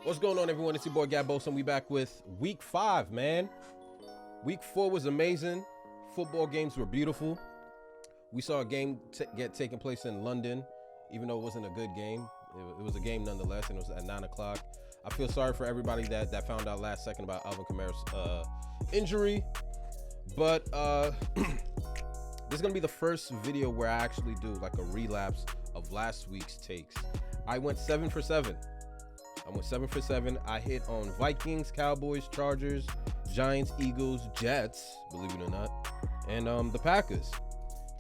What's going on, everyone? It's your boy Gabos, and we back with week 5, man. Week 4 was amazing. Football games were beautiful. We saw a game get taken place in London, even though it wasn't a good game. It was a game nonetheless, and it was at 9 o'clock. I feel sorry for everybody that found out last second about Alvin Kamara's injury. But this is going to be the first video where I actually do like a relapse of last week's takes. I went 7 for 7. I hit on Vikings, Cowboys, Chargers, Giants, Eagles, Jets, believe it or not, and the Packers.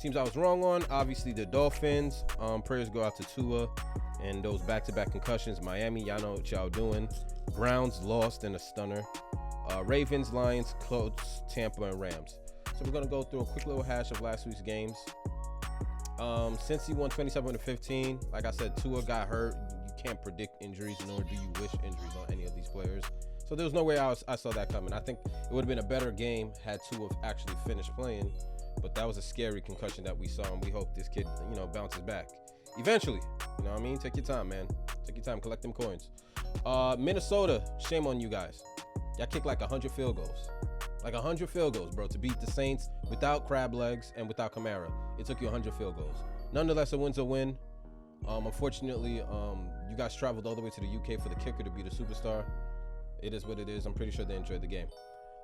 Teams I was wrong on, obviously the Dolphins. Prayers go out to Tua and those back-to-back concussions. Miami, y'all know what y'all doing. Browns lost in a stunner. Ravens, Lions, Colts, Tampa, and Rams. So we're gonna go through a quick little hash of last week's games. Since he won 27-15, like I said, Tua got hurt. You can't predict injuries, nor do you wish injuries on any of these players. So there was no way I saw that coming. I think it would have been a better game had Tua actually finished playing, but that was a scary concussion that we saw, and we hope this kid, bounces back eventually. You know what I mean? Take your time, man. Take your time, collect them coins. Minnesota, shame on you guys. Y'all kicked like 100 field goals. Like 100 field goals, bro, to beat the Saints without crab legs and without Kamara. It took you 100 field goals. Nonetheless, a win's a win. Unfortunately, you guys traveled all the way to the UK for the kicker to be the superstar. It is what it is. I'm pretty sure they enjoyed the game.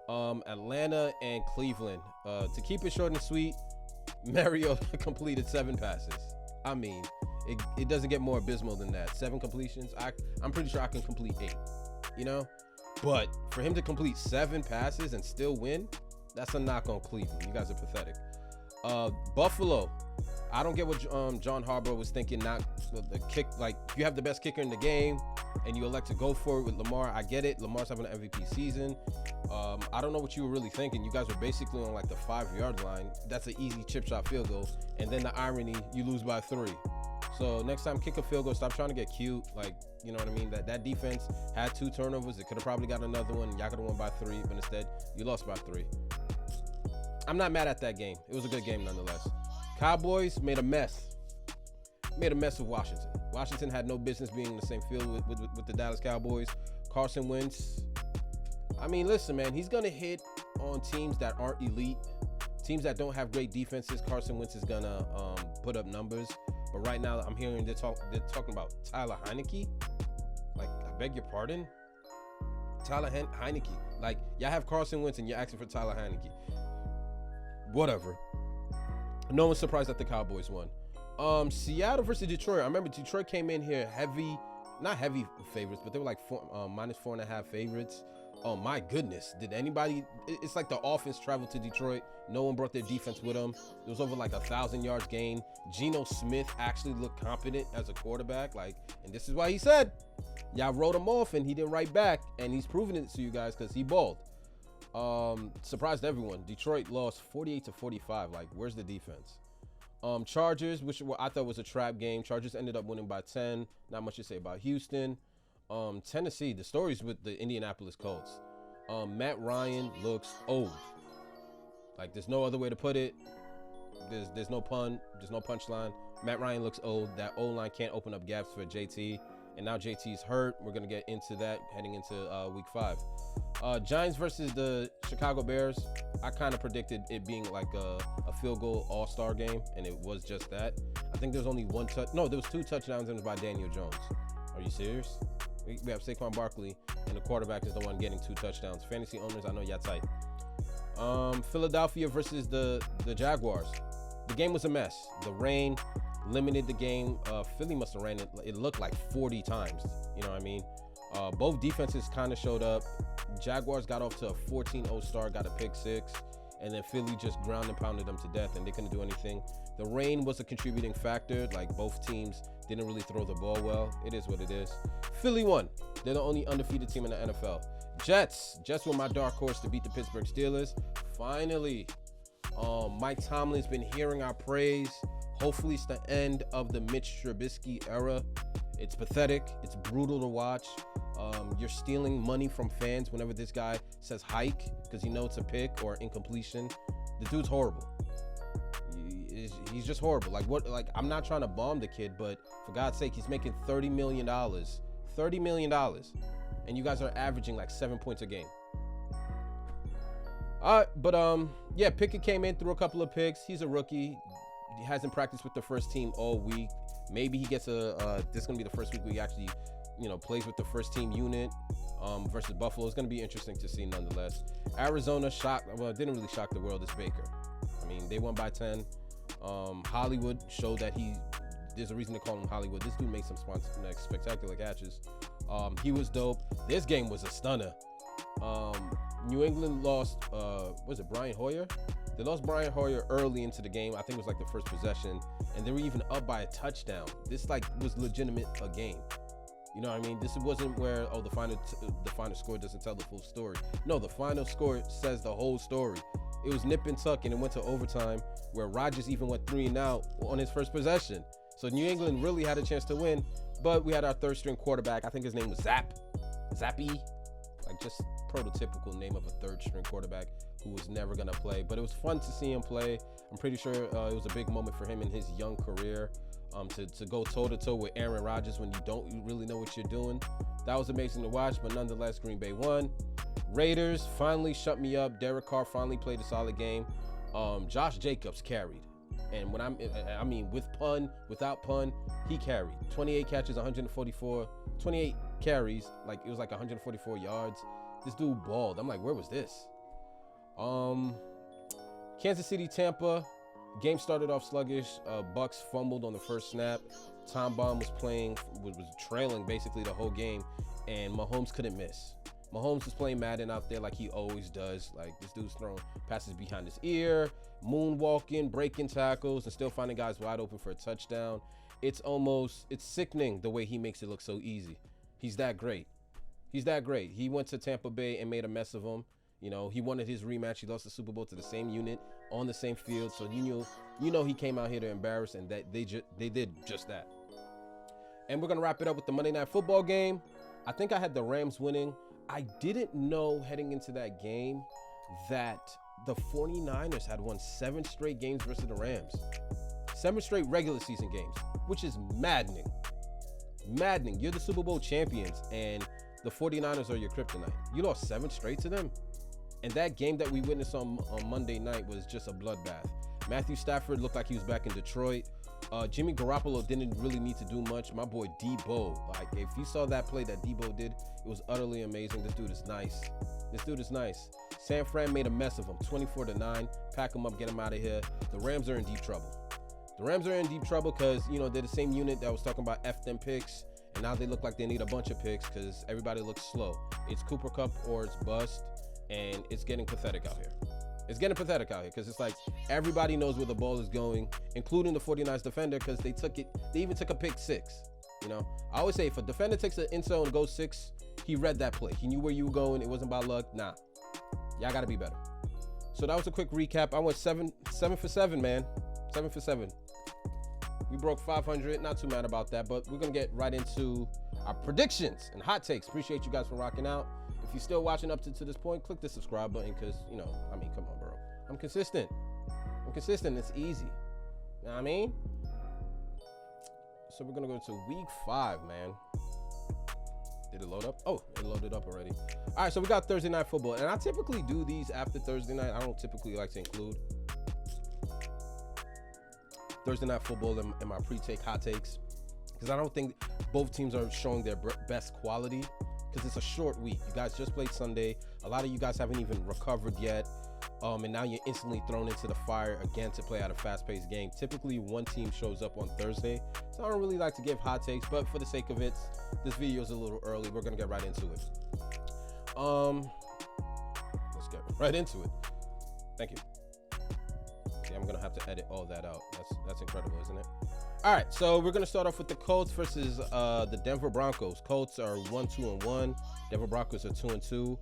Atlanta and Cleveland. To keep it short and sweet, Mariota completed 7 passes. I mean, it doesn't get more abysmal than that. 7 completions. I'm pretty sure I can complete 8. But for him to complete 7 passes and still win, that's a knock on Cleveland. You guys are pathetic. Buffalo. I don't get what John Harbaugh was thinking. Not the kick, like if you have the best kicker in the game and you elect to go for it with Lamar. I get it. Lamar's having an MVP season. I don't know what you were really thinking. You guys were basically on like the 5-yard line. That's an easy chip shot field goal. And then the irony, you lose by 3. So next time, kick a field goal. Stop trying to get cute. Like, you know what I mean? That defense had 2 turnovers. It could have probably got another one. Y'all could have won by 3, but instead you lost by 3. I'm not mad at that game. It was a good game nonetheless. Cowboys made a mess. Made a mess of Washington. Washington had no business being in the same field with the Dallas Cowboys. Carson Wentz. I mean, listen, man. He's going to hit on teams that aren't elite. Teams that don't have great defenses. Carson Wentz is going to put up numbers. But right now, I'm hearing they're talking about Tyler Heineke. Like, I beg your pardon? Tyler Heineke. Like, y'all have Carson Wentz and you're asking for Tyler Heineke. Whatever. No one's surprised that the Cowboys won. Seattle versus Detroit. I remember Detroit came in here heavy, not heavy favorites, but they were like minus 4.5 favorites. Oh my goodness. Did anybody, it's like the offense traveled to Detroit. No one brought their defense with them. It was over like 1,000 yards gained. Geno Smith actually looked competent as a quarterback. And this is why he said, y'all wrote him off and he didn't write back. And he's proving it to you guys because he balled. Surprised everyone. Detroit lost 48-45. Like, where's the defense? Chargers, which I thought was a trap game. Chargers ended up winning by 10. Not much to say about Houston. Tennessee, the stories with the Indianapolis Colts. Matt Ryan looks old. Like, there's no other way to put it. There's no pun. There's no punchline. Matt Ryan looks old. That O-line can't open up gaps for JT. And now JT's hurt. We're going to get into that heading into week 5. Giants versus the Chicago Bears. I kind of predicted it being like a field goal all-star game, and it was just that. I think there's only 1 touch. No, there was 2 touchdowns, and it was by Daniel Jones. Are you serious? We have Saquon Barkley, and the quarterback is the one getting 2 touchdowns. Fantasy owners, I know y'all tight. Philadelphia versus the Jaguars. The game was a mess. The rain limited the game. Philly must have ran it. It looked like 40 times. You know what I mean? Both defenses kind of showed up. Jaguars got off to a 14-0 start, got a pick 6, and then Philly just ground and pounded them to death, and they couldn't do anything. The rain was a contributing factor. Like, both teams didn't really throw the ball well. It is what it is. Philly won. They're the only undefeated team in the NFL. Jets were my dark horse to beat the Pittsburgh Steelers. Finally, Mike Tomlin's been hearing our praise. Hopefully it's the end of the Mitch Trubisky era. It's pathetic. It's brutal to watch. You're stealing money from fans whenever this guy says hike because you know it's a pick or incompletion. The dude's horrible. He's just horrible. Like, I'm not trying to bomb the kid, but for God's sake, he's making $30 million. $30 million. and you guys are averaging like 7 points a game. Yeah, Pickett came in, threw a couple of picks. He's a rookie. He hasn't practiced with the first team all week. Maybe he gets this is gonna be the first week where he actually, plays with the first team unit versus Buffalo. It's gonna be interesting to see nonetheless. Arizona didn't really shock the world. It's Baker. I mean, they won by 10. Hollywood showed that there's a reason to call him Hollywood. This dude made some spectacular catches. He was dope. This game was a stunner. New England lost, was it Brian Hoyer? They lost Brian Hoyer early into the game. I think it was like the first possession, and they were even up by a touchdown. This was legitimate a game. You know what I mean? This wasn't where, the final score doesn't tell the full story. No, the final score says the whole story. It was nip and tuck, and it went to overtime where Rodgers even went 3 and out on his first possession. So New England really had a chance to win, but we had our third string quarterback. I think his name was Zappy, like just prototypical name of a third string quarterback who was never gonna play. But it was fun to see him play. I'm pretty sure it was a big moment for him in his young career. To go toe-to-toe with Aaron Rodgers when you don't really know what you're doing. That was amazing to watch, but nonetheless, Green Bay won. Raiders finally shut me up. Derek Carr finally played a solid game. Josh Jacobs carried. And when I mean with pun, without pun, he carried. 28 catches, 28 carries, like it was like 144 yards. This dude balled. I'm like, where was this? Kansas City, Tampa. Game started off sluggish. Bucs fumbled on the first snap. Tom Bomb was trailing basically the whole game, and Mahomes couldn't miss. Mahomes was playing Madden out there like he always does. Like, this dude's throwing passes behind his ear, moonwalking, breaking tackles, and still finding guys wide open for a touchdown. It's sickening the way he makes it look so easy. He's that great. He went to Tampa Bay and made a mess of them. He wanted his rematch. He lost the Super Bowl to the same unit on the same field. So he came out here to embarrass, and that they did just that. And we're gonna wrap it up with the Monday Night Football game. I think I had the Rams winning. I didn't know heading into that game that the 49ers had won 7 straight games versus the Rams. 7 straight regular season games, which is maddening. You're the Super Bowl champions, and the 49ers are your kryptonite. You lost 7 straight to them. And that game that we witnessed on Monday night was just a bloodbath. Matthew Stafford looked like he was back in Detroit. Jimmy Garoppolo didn't really need to do much. My boy Debo, like if you saw that play that Debo did, it was utterly amazing. This dude is nice. San Fran made a mess of him, 24-9. Pack him up, get him out of here. The Rams are in deep trouble. Because, they're the same unit that was talking about F them picks. And now they look like they need a bunch of picks because everybody looks slow. It's Cooper Kupp or it's bust. And it's getting pathetic out here. Because it's like everybody knows where the ball is going, including the 49ers defender, because they even took a pick 6. I always say if a defender takes an end zone and goes 6, he read that play. He knew where you were going. It wasn't by luck. Nah. Y'all got to be better. So that was a quick recap. I went 7 for 7, man. 7 for 7. We broke 500. Not too mad about that, but we're going to get right into our predictions and hot takes. Appreciate you guys for rocking out. If you're still watching up to this point, click the subscribe button because, come on, bro. I'm consistent. It's easy. You know what I mean? So we're going to go to week 5, man. Did it load up? Oh, it loaded up already. All right, so we got Thursday Night Football. And I typically do these after Thursday night. I don't typically like to include Thursday Night Football in my pre-take hot takes because I don't think both teams are showing their best quality. Because it's a short week. You guys just played Sunday. A lot of you guys haven't even recovered yet. And now you're instantly thrown into the fire again to play out a fast-paced game. Typically, one team shows up on Thursday. So I don't really like to give hot takes, but for the sake of it, this video is a little early. We're going to get right into it. Let's get right into it. Thank you. Okay, I'm going to have to edit all that out. That's incredible, isn't it? All right, so we're going to start off with the Colts versus the Denver Broncos. Colts are 1-2-1. Denver Broncos are 2-2.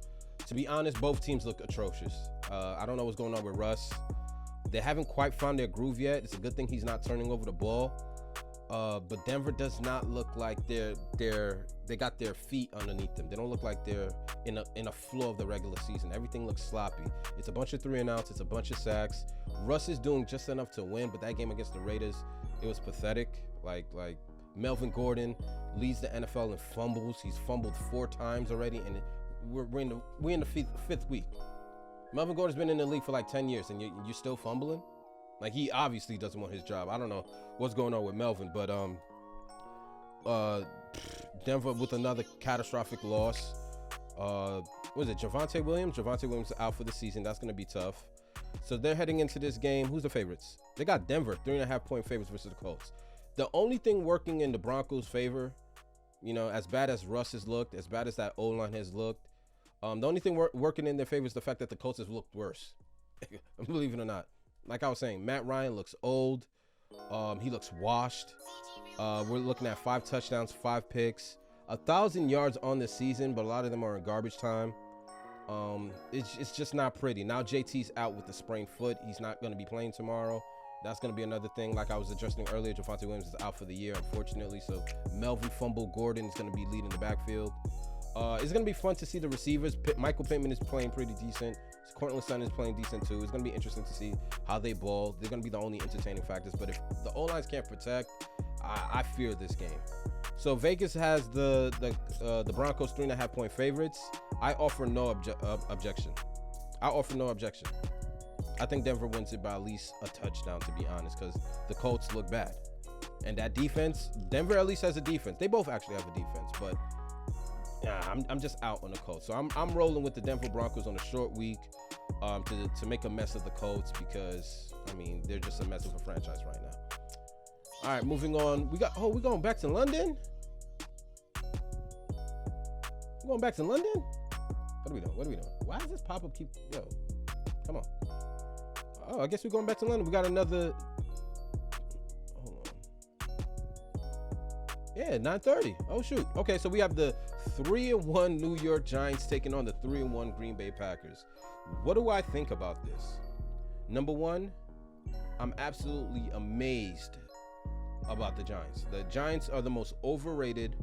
To be honest, both teams look atrocious. I don't know what's going on with Russ. They haven't quite found their groove yet. It's a good thing he's not turning over the ball. But Denver does not look like they got their feet underneath them. They don't look like they're in a flow of the regular season. Everything looks sloppy. It's a bunch of 3 and outs. It's a bunch of sacks. Russ is doing just enough to win, but that game against the Raiders, it was pathetic. Like Melvin Gordon leads the NFL in fumbles. He's fumbled 4 times already, and we're in the fifth week. Melvin Gordon's been in the league for like 10 years, and you're still fumbling? Like, he obviously doesn't want his job. I don't know what's going on with Melvin, but Denver with another catastrophic loss. What is it, Javonte Williams? Javonte Williams is out for the season. That's going to be tough. So they're heading into this game. Who's the favorites? They got Denver, 3.5-point favorites versus the Colts. The only thing working in the Broncos' favor, you know, as bad as Russ has looked, as bad as that O-line has looked, the only thing working in their favor is the fact that the Colts have looked worse. Believe it or not. Like I was saying, Matt Ryan looks old. He looks washed. We're looking at 5 touchdowns, 5 picks, 1,000 yards on the season, but a lot of them are in garbage time. It's just not pretty. Now JT's out with the sprained foot. He's not going to be playing tomorrow. That's going to be another thing. Like I was addressing earlier, Javonte Williams is out for the year, unfortunately. So Melvin Fumble Gordon is going to be leading the backfield. It's going to be fun to see the receivers. Michael Pittman is playing pretty decent. Cortland Sutton is playing decent too. It's going to be interesting to see how they ball. They're going to be the only entertaining factors. But if the O-lines can't protect, I fear this game. So Vegas has the Broncos 3.5-point favorites. I offer no objection. I offer no objection. I think Denver wins it by at least a touchdown, to be honest, because the Colts look bad. And that defense, Denver at least has a defense. They both actually have a defense, but yeah, I'm just out on the Colts. So I'm rolling with the Denver Broncos on a short week to make a mess of the Colts, because I mean they're just a mess of a franchise right now. All right, moving on. We're going back to London. We're going back to London. What are we doing? Why does this pop-up keep? Yo, come on. Oh, I guess we're going back to London. We got another. Hold on. Yeah, 9:30. Oh shoot. Okay, so we have the 3-1 New York Giants taking on the 3-1 Green Bay Packers. What do I think about this? Number one, I'm absolutely amazed about the Giants. The Giants are the most overrated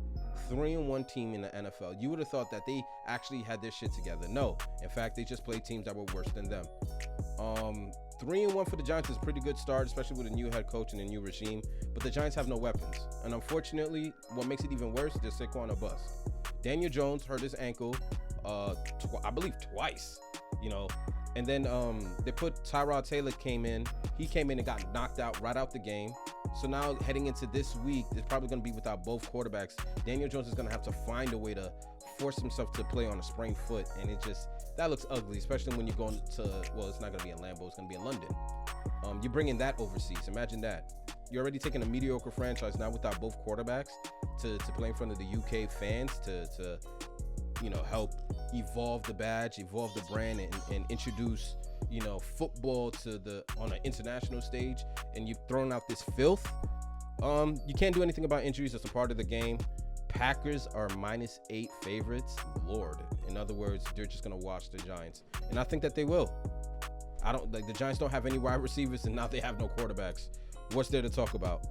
3-1 team in the NFL. You would have thought that they actually had their shit together. No, in fact, they just played teams that were worse than them. 3-1 for the Giants is a pretty good start, especially with a new head coach and a new regime. But the Giants have no weapons, and unfortunately, what makes it even worse, they're Saquon a bust. Daniel Jones hurt his ankle, I believe twice. You know, and then they put Tyrod Taylor came in. He came in and got knocked out right out the game. So now heading into this week, they're probably going to be without both quarterbacks. Daniel Jones is going to have to find a way to force himself to play on a sprained foot, and that looks ugly, especially when you're going to, well, it's not going to be in Lambeau, it's going to be in London. You're bringing that overseas. Imagine that. You're already taking a mediocre franchise now without both quarterbacks to play in front of the UK fans to you know, help evolve the badge, evolve the brand, and introduce, you know, football on an international stage, and you've thrown out this filth. You can't do anything about injuries. That's a part of the game. Packers are -8 favorites. Lord. In other words, they're just gonna watch the Giants, and I think that they will. The Giants don't have any wide receivers, and now they have no quarterbacks. What's there to talk about?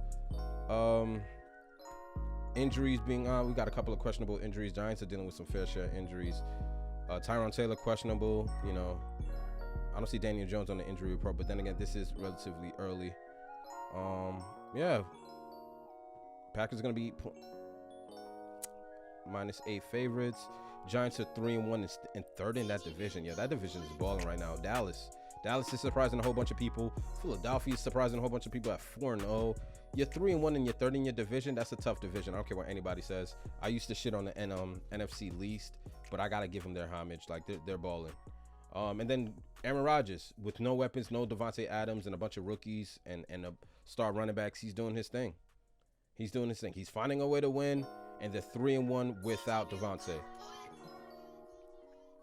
Injuries being on, we got a couple of questionable injuries. Giants are dealing with some fair share injuries. Tyrod Taylor questionable. You know, I don't see Daniel Jones on the injury report, but then again, this is relatively early. Yeah, Packers are gonna be -8 favorites. Giants are 3-1 and third in that division. Yeah, that division is balling right now. Dallas is surprising a whole bunch of people. Philadelphia is surprising a whole bunch of people at 4-0. You're 3-1 and you're third in your division. That's a tough division. I don't care what anybody says. I used to shit on the NFC least, but I gotta give them their homage. Like they're balling. And then Aaron Rodgers with no weapons, no Devontae Adams, and a bunch of rookies and a star running backs. He's doing his thing. He's finding a way to win, and they're 3-1 without Devontae.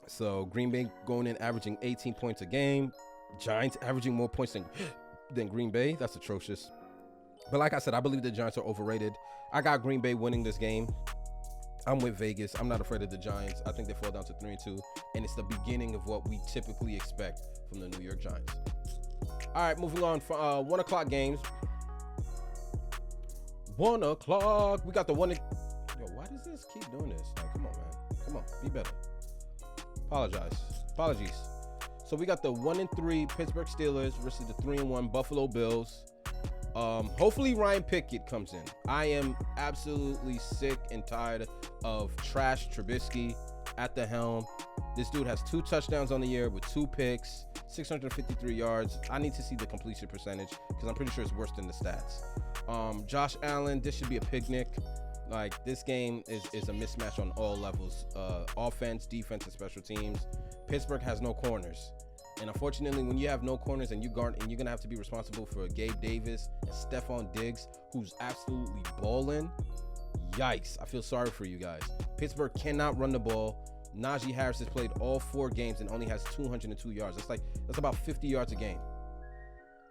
So Green Bay going in averaging 18 points a game. Giants averaging more points than Green Bay. That's atrocious. But like I said, I believe the Giants are overrated. I got Green Bay winning this game. I'm with Vegas. I'm not afraid of the Giants. I think they fall down to 3-2, and it's the beginning of what we typically expect from the New York Giants. All right, moving on for 1 o'clock games. 1 o'clock. We got the one. Yo, why does this keep doing this? Like, come on, man. Come on, be better. Apologies. So we got the 1-3 Pittsburgh Steelers versus the 3-1 Buffalo Bills. Hopefully Ryan Pickett comes in. I am absolutely sick and tired of trash Trubisky at the helm. This dude has 2 touchdowns on the year with 2 picks, 653 yards. I need to see the completion percentage because I'm pretty sure it's worse than the stats. Josh Allen, this should be a picnic. Like, this game is a mismatch on all levels. Offense, defense, and special teams. Pittsburgh has no corners. And unfortunately, when you have no corners and you're going to have to be responsible for Gabe Davis and Stephon Diggs, who's absolutely balling, yikes. I feel sorry for you guys. Pittsburgh cannot run the ball. Najee Harris has played all 4 games and only has 202 yards. That's about 50 yards a game.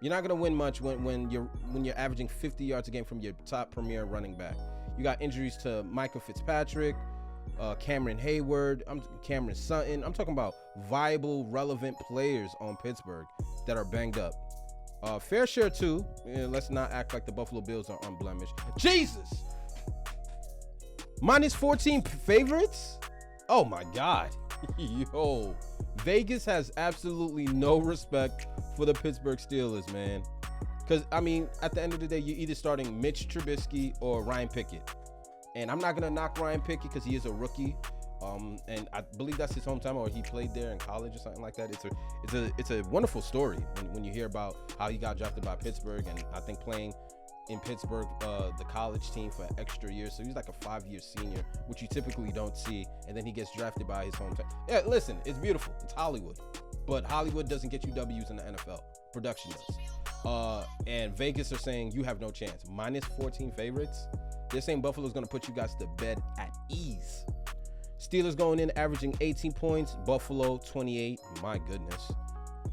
You're not going to win much when you're averaging 50 yards a game from your top premier running back. You got injuries to Michael Fitzpatrick, Cameron Hayward, Cameron Sutton. I'm talking about viable, relevant players on Pittsburgh that are banged up. Fair share too. Let's not act like the Buffalo Bills are unblemished. Jesus! Minus 14 favorites? Oh my God. Yo. Vegas has absolutely no respect for the Pittsburgh Steelers, man. Because, I mean, at the end of the day, you're either starting Mitch Trubisky or Ryan Pickett. And I'm not going to knock Ryan Pickett because he is a rookie. And I believe that's his hometown, or he played there in college or something like that. It's a wonderful story when you hear about how he got drafted by Pittsburgh, and I think playing in Pittsburgh, the college team, for an extra year. So he's like a 5-year senior, which you typically don't see. And then he gets drafted by his hometown. Yeah, listen, it's beautiful. It's Hollywood. But Hollywood doesn't get you W's in the NFL. Production does. And Vegas are saying you have no chance. Minus 14 favorites. They're saying Buffalo's going to put you guys to bed at ease. Steelers going in averaging 18 points. Buffalo 28. My goodness.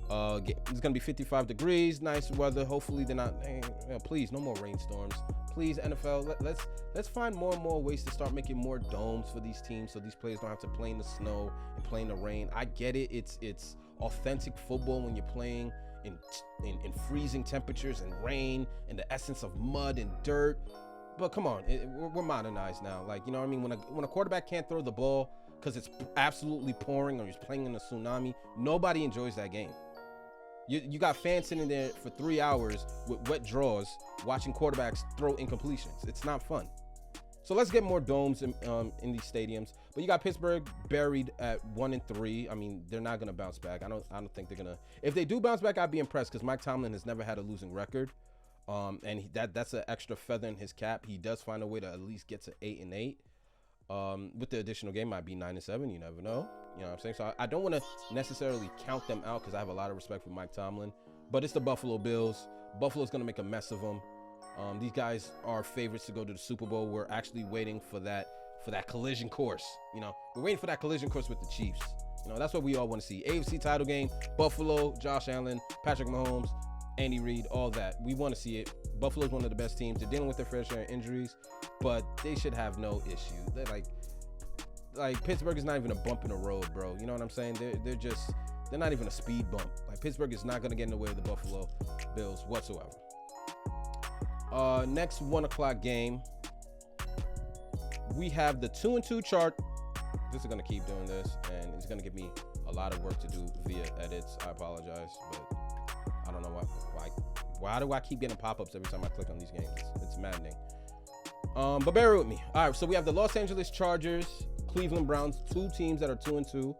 It's going to be 55 degrees. Nice weather. Hopefully they're not. Please, no more rainstorms. Please, NFL, let's find more and more ways to start making more domes for these teams so these players don't have to play in the snow and play in the rain. I get it. It's authentic football when you're playing in freezing temperatures and rain and the essence of mud and dirt. But come on, we're modernized now. Like, you know what I mean? When a quarterback can't throw the ball because it's absolutely pouring or he's playing in a tsunami, nobody enjoys that game. You got fans sitting there for 3 hours with wet draws watching quarterbacks throw incompletions. It's not fun. So let's get more domes in these stadiums. But you got Pittsburgh buried at 1-3. I mean, they're not gonna bounce back. I don't think they're gonna. If they do bounce back, I'd be impressed because Mike Tomlin has never had a losing record. And that's an extra feather in his cap. He does find a way to at least get to 8-8. With the additional game, might be 9-7. You never know. You know what I'm saying? So I don't want to necessarily count them out because I have a lot of respect for Mike Tomlin. But it's the Buffalo Bills. Buffalo's going to make a mess of them. These guys are favorites to go to the Super Bowl. We're actually waiting for that collision course. You know, we're waiting for that collision course with the Chiefs. You know, that's what we all want to see. AFC title game, Buffalo, Josh Allen, Patrick Mahomes, Andy Reid, all that. We want to see it. Buffalo's one of the best teams. They're dealing with their fair share of injuries, but they should have no issue. They're like Pittsburgh is not even a bump in the road, bro. You know what I'm saying? They're not even a speed bump. Like, Pittsburgh is not going to get in the way of the Buffalo Bills whatsoever. Next 1 o'clock game, we have the 2-2 chart. This is going to keep doing this, and it's going to give me a lot of work to do via edits. I apologize, but I don't know why do I keep getting pop-ups every time I click on these games? It's maddening. But bear with me. All right, so we have the Los Angeles Chargers, Cleveland Browns, 2 teams that are 2-2.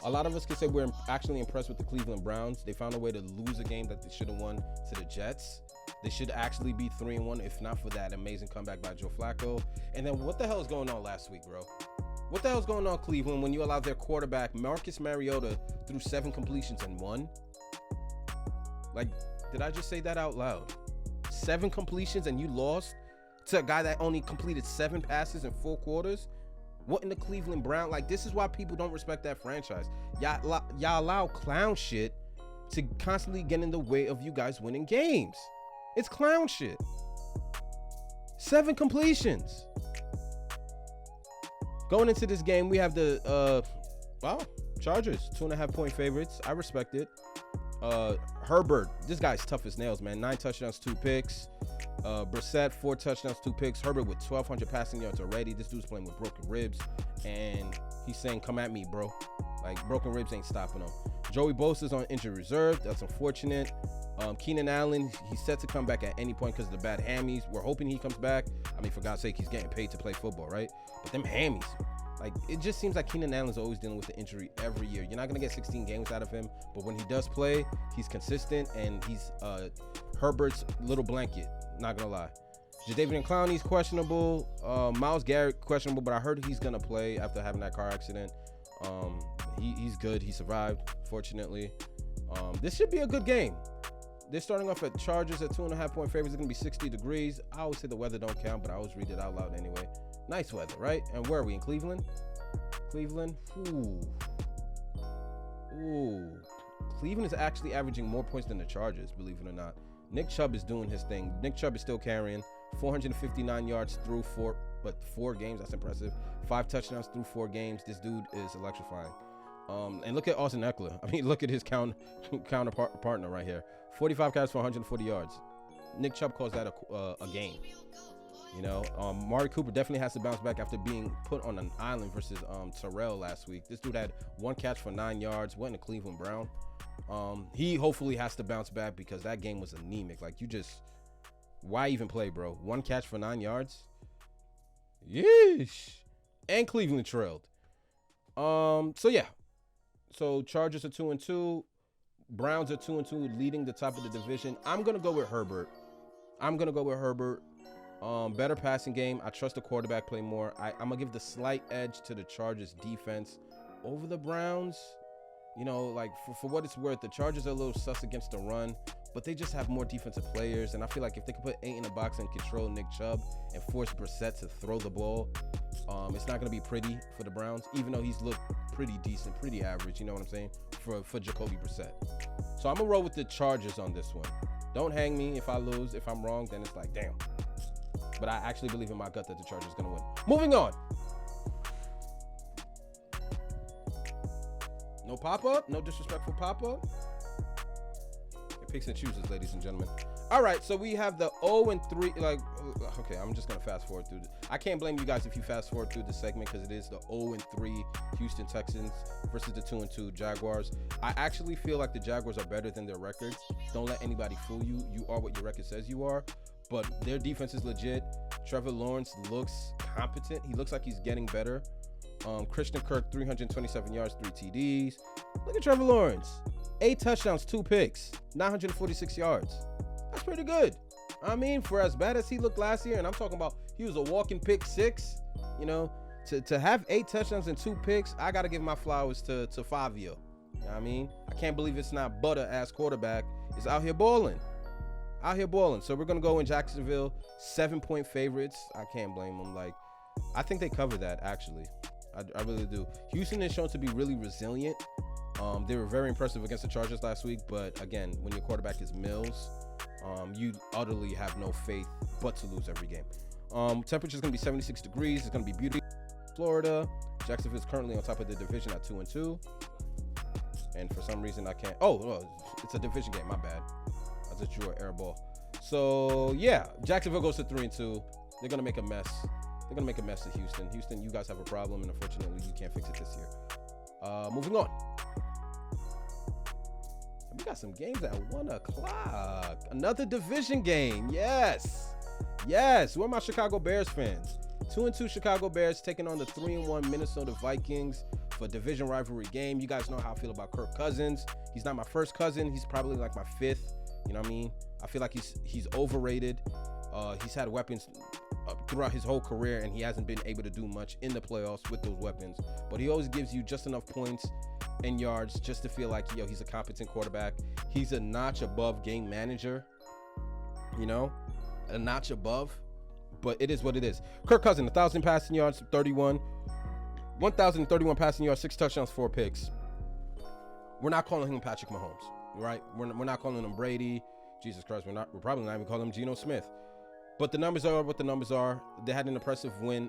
A lot of us can say we're actually impressed with the Cleveland Browns. They found a way to lose a game that they should have won to the Jets. They should actually be 3-1 if not for that amazing comeback by Joe Flacco. And then what the hell is going on last week, bro? What the hell is going on, Cleveland, when you allowed their quarterback, Marcus Mariota, through 7 completions and 1? Like, did I just say that out loud? 7 completions and you lost to a guy that only completed 7 passes in 4 quarters? What in the Cleveland Brown? Like, this is why people don't respect that franchise. Y'all allow clown shit to constantly get in the way of you guys winning games. It's clown shit. 7 completions. Going into this game, we have the Chargers, 2.5-point favorites. I respect it. Herbert, this guy's tough as nails, man. 9 touchdowns, 2 picks. Brissett, 4 touchdowns, 2 picks. Herbert with 1,200 passing yards already. This dude's playing with broken ribs, and he's saying, "Come at me, bro." Like, broken ribs ain't stopping him. Joey Bosa's on injured reserve. That's unfortunate. Keenan Allen, he's set to come back at any point because of the bad hammies. We're hoping he comes back. I mean, for God's sake, he's getting paid to play football, right? But them hammies, like, it just seems like Keenan Allen's always dealing with the injury every year. You're not going to get 16 games out of him, but when he does play, he's consistent, and he's Herbert's little blanket, not going to lie. Jadeveon Clowney's questionable. Myles Garrett, questionable, but I heard he's going to play after having that car accident. He's good. He survived, fortunately. This should be a good game. They're starting off at Chargers at 2.5-point favorites. It's going to be 60 degrees. I always say the weather don't count, but I always read it out loud anyway. Nice weather, right? And where are we? In Cleveland? Cleveland? Ooh. Cleveland is actually averaging more points than the Chargers, believe it or not. Nick Chubb is doing his thing. Nick Chubb is still carrying. 459 yards through four games. That's impressive. 5 touchdowns through 4 games. This dude is electrifying. And look at Austin Eckler. I mean, look at his partner right here. 45 carries for 140 yards. Nick Chubb calls that a game. You know, Mari Cooper definitely has to bounce back after being put on an island versus Terrell last week. This dude had 1 catch for 9 yards. Went to Cleveland Brown. He hopefully has to bounce back because that game was anemic. Like, why even play, bro? 1 catch for 9 yards. Yeesh. And Cleveland trailed. So yeah. So Chargers are 2-2. Browns are 2-2, leading the top of the division. I'm gonna go with Herbert. Better passing game. I trust the quarterback play more. I'm gonna give the slight edge to the Chargers defense over the Browns. You know, like for what it's worth, the Chargers are a little sus against the run, but they just have more defensive players. And I feel like if they could put 8 in the box and control Nick Chubb and force Brissett to throw the ball, it's not gonna be pretty for the Browns, even though he's looked pretty decent, pretty average. You know what I'm saying? For Jacoby Brissett. So I'm gonna roll with the Chargers on this one. Don't hang me if I lose. If I'm wrong, then it's like, damn. But I actually believe in my gut that the Chargers are going to win. Moving on. No pop-up. No disrespectful pop-up. It picks and chooses, ladies and gentlemen. All right, so we have the 0-3. Like, okay, I'm just going to fast forward through this. I can't blame you guys if you fast forward through this segment because it is the 0-3 Houston Texans versus the 2-2 Jaguars. I actually feel like the Jaguars are better than their records. Don't let anybody fool you. You are what your record says you are. But their defense is legit. Trevor Lawrence looks competent. He looks like he's getting better. Christian Kirk, 327 yards, 3 TDs. Look at Trevor Lawrence. 8 touchdowns, 2 picks, 946 yards. That's pretty good. I mean, for as bad as he looked last year, and I'm talking about he was a walking pick 6, you know, to have 8 touchdowns and 2 picks, I got to give my flowers to Fabio. You know what I mean? I can't believe it's not butter-ass quarterback. He's out here balling. So we're going to go in Jacksonville, 7-point favorites. I can't blame them. Like, I think they cover that, actually. I really do. Houston is shown to be really resilient. They were very impressive against the Chargers last week, but again, when your quarterback is Mills, you utterly have no faith but to lose every game. Temperature is going to be 76 degrees. It's going to be beautiful. Florida. Jacksonville is currently on top of the division at 2-2. And for some reason, I can't. Oh, it's a division game. My bad. I just drew an air ball. So yeah, Jacksonville goes to 3-2. They're gonna make a mess. They're gonna make a mess of Houston. Houston, you guys have a problem, and unfortunately, you can't fix it this year. Moving on. And we got some games at 1 o'clock. Another division game. Yes. Who are my Chicago Bears fans? 2-2 Chicago Bears taking on the 3-1 Minnesota Vikings for a division rivalry game. You guys know how I feel about Kirk Cousins. He's not my first cousin. He's probably like my 5th. You know what I mean? I feel like he's overrated. He's had weapons throughout his whole career, and he hasn't been able to do much in the playoffs with those weapons. But he always gives you just enough points and yards just to feel like, he's a competent quarterback. He's a notch above game manager. You know? A notch above. But it is what it is. Kirk Cousins, 1,000 passing yards, 31. 1,031 passing yards, 6 touchdowns, 4 picks. We're not calling him Patrick Mahomes. Right? We're not calling him Brady. Jesus Christ, we're probably not even calling him Geno Smith. But the numbers are what the numbers are. They had an impressive win.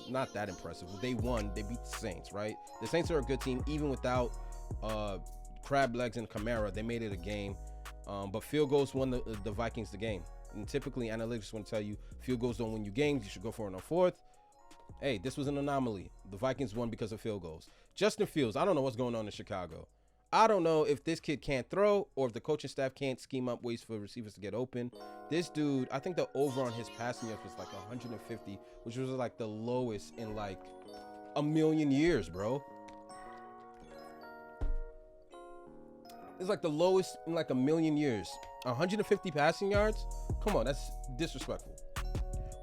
Not that impressive. They won. They beat the Saints, right? The Saints are a good team. Even without Crab Legs and Kamara, they made it a game. But field goals won the Vikings the game. And typically, analytics want to tell you field goals don't win you games. You should go for it on 4th. Hey, this was an anomaly. The Vikings won because of field goals. Justin Fields, I don't know what's going on in Chicago. I don't know if this kid can't throw or if the coaching staff can't scheme up ways for receivers to get open. This dude, I think the over on his passing yards was like 150, which was like the lowest in like a million years, bro. It's like the lowest in like a million years. 150 passing yards? Come on, that's disrespectful.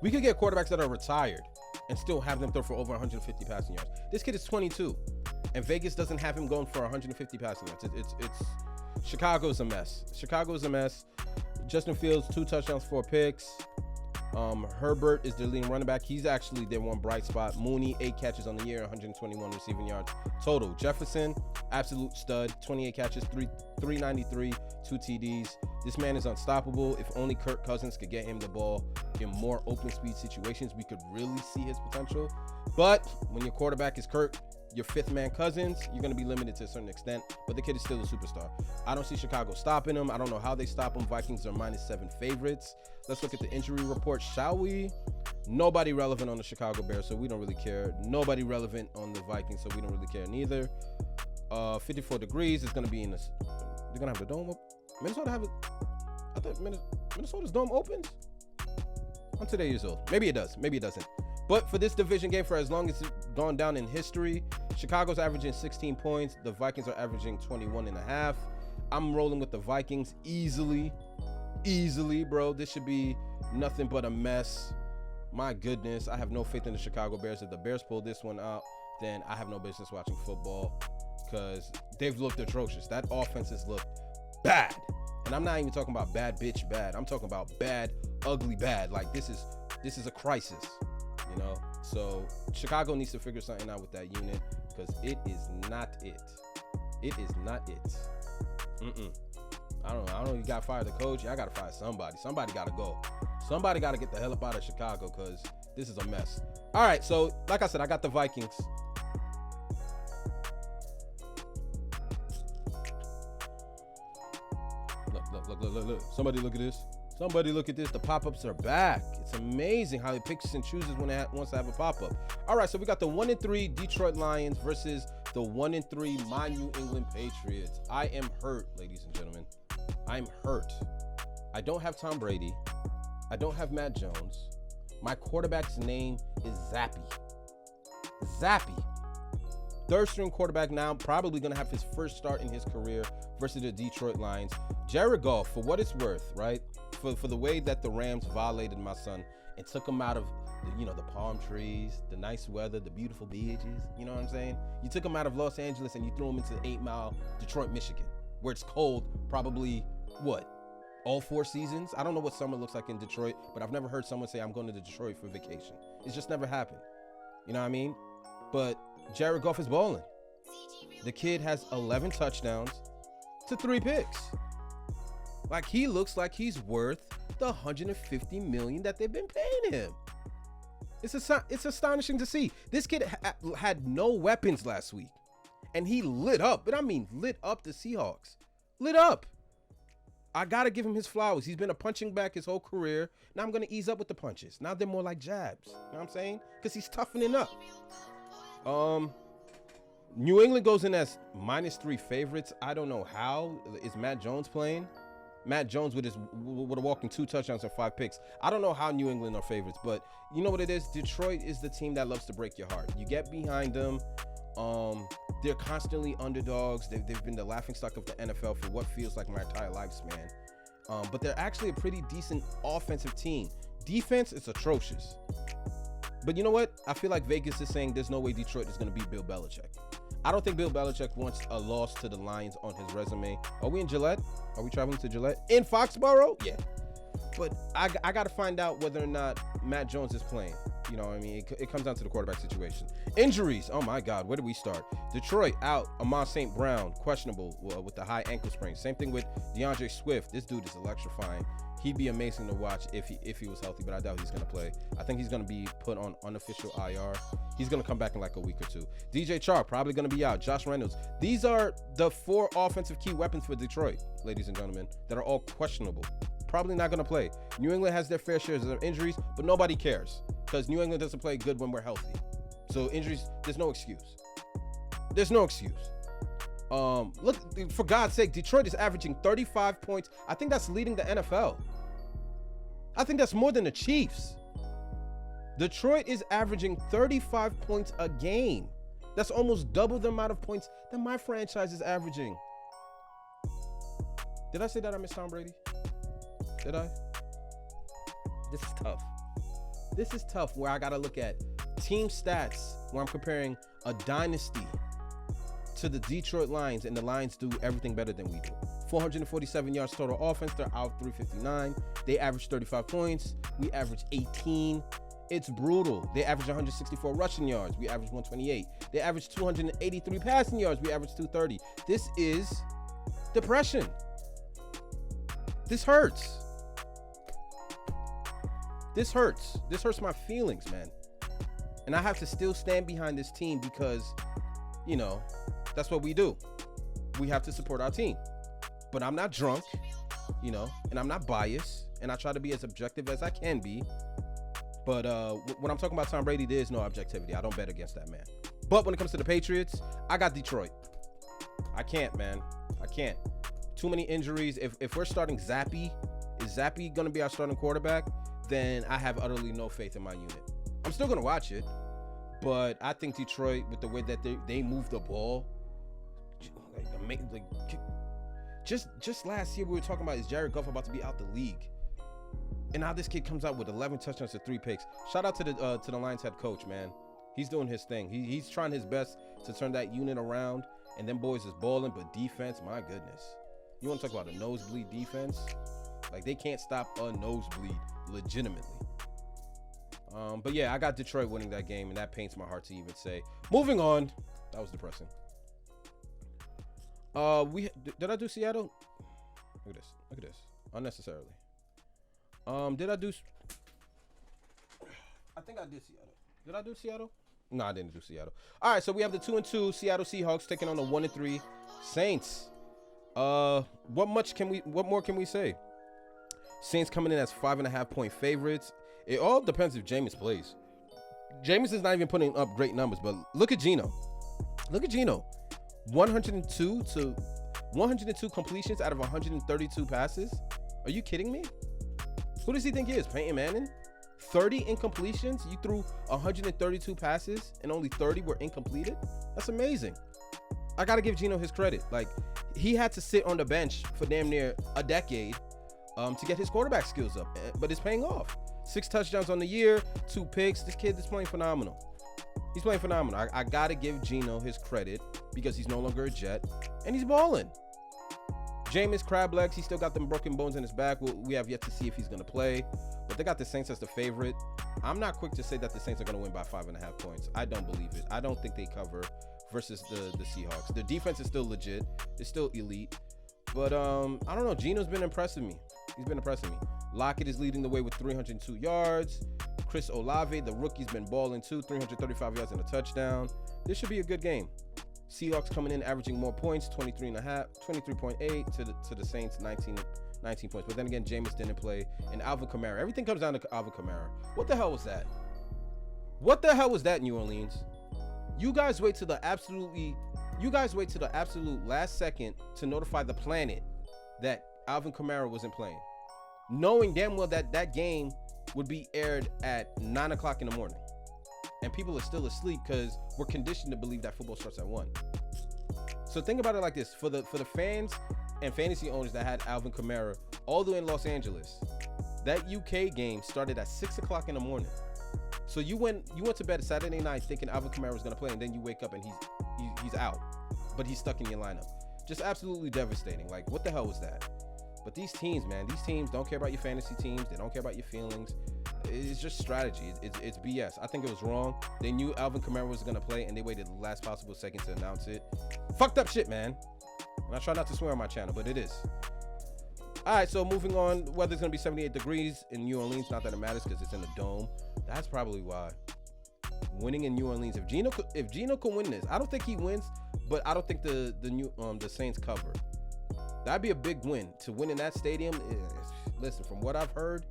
We could get quarterbacks that are retired and still have them throw for over 150 passing yards. This kid is 22, and Vegas doesn't have him going for 150 passing yards. It's Chicago's a mess. Chicago's a mess. Justin Fields, 2 touchdowns, 4 picks. Herbert is their leading running back. He's actually their one bright spot. Mooney, 8 catches on the year, 121 receiving yards total. Jefferson, absolute stud, 28 catches, 393, 2 TDs. This man is unstoppable. If only Kirk Cousins could get him the ball in more open speed situations, we could really see his potential. But when your quarterback is Kirk, your 5th man Cousins, you're going to be limited to a certain extent, but the kid is still a superstar. I don't see Chicago stopping him. I don't know how they stop him. Vikings are -7 favorites. Let's look at the injury report, shall we? Nobody relevant on the Chicago Bears, so we don't really care. Nobody relevant on the Vikings, so we don't really care neither. 54 degrees is going to be in this. They're going to have the dome. Minnesota have it. I thought Minnesota's dome opens. I'm today years old. Maybe it does. Maybe it doesn't. But for this division game, for as long as it's gone down in history, Chicago's averaging 16 points. The Vikings are averaging 21.5. I'm rolling with the Vikings easily, bro. This should be nothing but a mess. My goodness, I have no faith in the Chicago Bears. If the Bears pull this one out, then I have no business watching football because they've looked atrocious. That offense has looked bad. And I'm not even talking about bad bitch bad. I'm talking about bad, ugly bad. Like this is a crisis. You know, so Chicago needs to figure something out with that unit because it is not it. It is not it. I don't know. You got to fire the coach. I got to fire somebody. Somebody got to go. Somebody got to get the hell up out of Chicago because this is a mess. All right. So, like I said, I got the Vikings. Look. Somebody look at this. Somebody look at this. The pop-ups are back. It's amazing how he picks and chooses when it wants to have a pop-up. All right, so we got the 1-3 Detroit Lions versus the 1-3 my New England Patriots. I am hurt, ladies and gentlemen. I'm hurt. I don't have Tom Brady. I don't have Matt Jones. My quarterback's name is Zappy. Zappy. Third-string quarterback now, probably going to have his first start in his career versus the Detroit Lions. Jared Goff, for what it's worth, right? For the way that the Rams violated my son and took him out of the palm trees, the nice weather, the beautiful beaches, you know what I'm saying? You took him out of Los Angeles and you threw him into 8 Mile, Detroit, Michigan, where it's cold probably, all 4 seasons? I don't know what summer looks like in Detroit, but I've never heard someone say I'm going to Detroit for vacation. It's just never happened. You know what I mean? But Jared Goff is balling. The kid has 11 touchdowns to 3 picks. Like, he looks like he's worth the $150 million that they've been paying him. It's astonishing to see. This kid had no weapons last week, and he lit up. But I mean, lit up the Seahawks. Lit up. I got to give him his flowers. He's been a punching bag his whole career. Now I'm going to ease up with the punches. Now they're more like jabs. You know what I'm saying? Because he's toughening up. New England goes in as -3 favorites. I don't know how. Is Matt Jones playing? Matt Jones with a walking 2 touchdowns and 5 picks. I don't know how New England are favorites, but you know what it is? Detroit is the team that loves to break your heart. You get behind them. They're constantly underdogs. They've been the laughingstock of the NFL for what feels like my entire lifespan. But they're actually a pretty decent offensive team. Defense is atrocious. But you know what? I feel like Vegas is saying there's no way Detroit is going to beat Bill Belichick. I don't think Bill Belichick wants a loss to the Lions on his resume. Are we in Gillette? Are we traveling to Gillette? In Foxborough? Yeah. But I got to find out whether or not Matt Jones is playing. You know what I mean? It comes down to the quarterback situation. Injuries. Oh, my God. Where do we start? Detroit out. Amon St. Brown, questionable with the high ankle sprain. Same thing with DeAndre Swift. This dude is electrifying. He'd be amazing to watch if he was healthy, but I doubt he's going to play. I think he's going to be put on unofficial IR. He's going to come back in like a week or 2. DJ Chark probably going to be out. Josh Reynolds. These are the 4 offensive key weapons for Detroit, ladies and gentlemen, that are all questionable. Probably not going to play. New England has their fair shares of their injuries, but nobody cares because New England doesn't play good when we're healthy. So injuries, there's no excuse. There's no excuse. Look, for God's sake, Detroit is averaging 35 points. I think that's leading the NFL. I think that's more than the Chiefs. Detroit is averaging 35 points a game. That's almost double the amount of points that my franchise is averaging. Did I say that I miss Tom Brady? Did I? This is tough. This is tough where I got to look at team stats where I'm comparing a dynasty to the Detroit Lions, and the Lions do everything better than we do. 447 yards total offense. They're out 359. They average 35 points. We average 18. It's brutal. They average 164 rushing yards. We average 128. They average 283 passing yards. We average 230. This is depression. This hurts. This hurts. This hurts my feelings, man. And I have to still stand behind this team because, you know, that's what we do. We have to support our team. But I'm not drunk, you know, and I'm not biased. And I try to be as objective as I can be. But when I'm talking about Tom Brady, there is no objectivity. I don't bet against that man. But when it comes to the Patriots, I got Detroit. I can't, man. I can't. Too many injuries. If we're starting Zappy, is Zappy going to be our starting quarterback? Then I have utterly no faith in my unit. I'm still going to watch it. But I think Detroit, with the way that they move the ball, just last year we were talking about, is Jared Goff about to be out the league? And now this kid comes out with 11 touchdowns to 3 picks. Shout out to the Lions head coach, man. He's doing his thing. He's trying his best to turn that unit around. And them boys is balling, but defense, my goodness. You want to talk about a nosebleed defense? Like, they can't stop a nosebleed legitimately. But yeah, I got Detroit winning that game, and that pains my heart to even say. Moving on. That was depressing. Did I do Seattle? Look at this. Unnecessarily. Did I do? I think I did Seattle. Did I do Seattle? No, I didn't do Seattle. All right, so we have the 2-2 Seattle Seahawks taking on the 1-3 Saints. What more can we say? Saints coming in as 5.5-point favorites. It all depends if Jameis plays. Jameis is not even putting up great numbers, but look at Geno. 102 completions out of 132 passes. Are you kidding me? Who does he think he is? Peyton Manning? 30 incompletions? You threw 132 passes and only 30 were incompleted? That's amazing. I got to give Geno his credit. Like, he had to sit on the bench for damn near a decade to get his quarterback skills up, but it's paying off. 6 touchdowns on the year, 2 picks. This kid is playing phenomenal. He's playing phenomenal. I got to give Geno his credit because he's no longer a Jet, and he's balling. Jameis crab legs, he still got them broken bones in his back. We have yet to see if he's going to play, but they got the Saints as the favorite. I'm not quick to say that the Saints are going to win by 5.5 points. I don't believe it. I don't think they cover versus the Seahawks. The defense is still legit. It's still elite, but I don't know. Geno's been impressing me. He's been impressing me. Lockett is leading the way with 302 yards. Chris Olave, the rookie's been balling too, 335 yards and a touchdown. This should be a good game. Seahawks coming in averaging more points, 23.8 to the Saints, 19 points. But then again, Jameis didn't play, and Alvin Kamara. Everything comes down to Alvin Kamara. What the hell was that? What the hell was that, New Orleans? You guys wait to the absolute last second to notify the planet that Alvin Kamara wasn't playing, knowing damn well that that game would be aired at 9 o'clock in the morning. And people are still asleep because we're conditioned to believe that football starts at 1. So think about it like this. For the fans and fantasy owners that had Alvin Kamara all the way in Los Angeles, that UK game started at 6 o'clock in the morning. So you went to bed Saturday night thinking Alvin Kamara was going to play, and then you wake up and he's out. But he's stuck in your lineup. Just absolutely devastating. Like, what the hell was that? But these teams, man, don't care about your fantasy teams. They don't care about your feelings. It's just strategy. It's BS. I think it was wrong. They knew Alvin Kamara was going to play, and they waited the last possible second to announce it. Fucked up shit, man. And I try not to swear on my channel, but it is. All right, so moving on. Weather's going to be 78 degrees in New Orleans. Not that it matters because it's in the dome. That's probably why. Winning in New Orleans. If Geno can win this, I don't think he wins, but I don't think the Saints cover. That'd be a big win. To win in that stadium, listen, from what I've heard,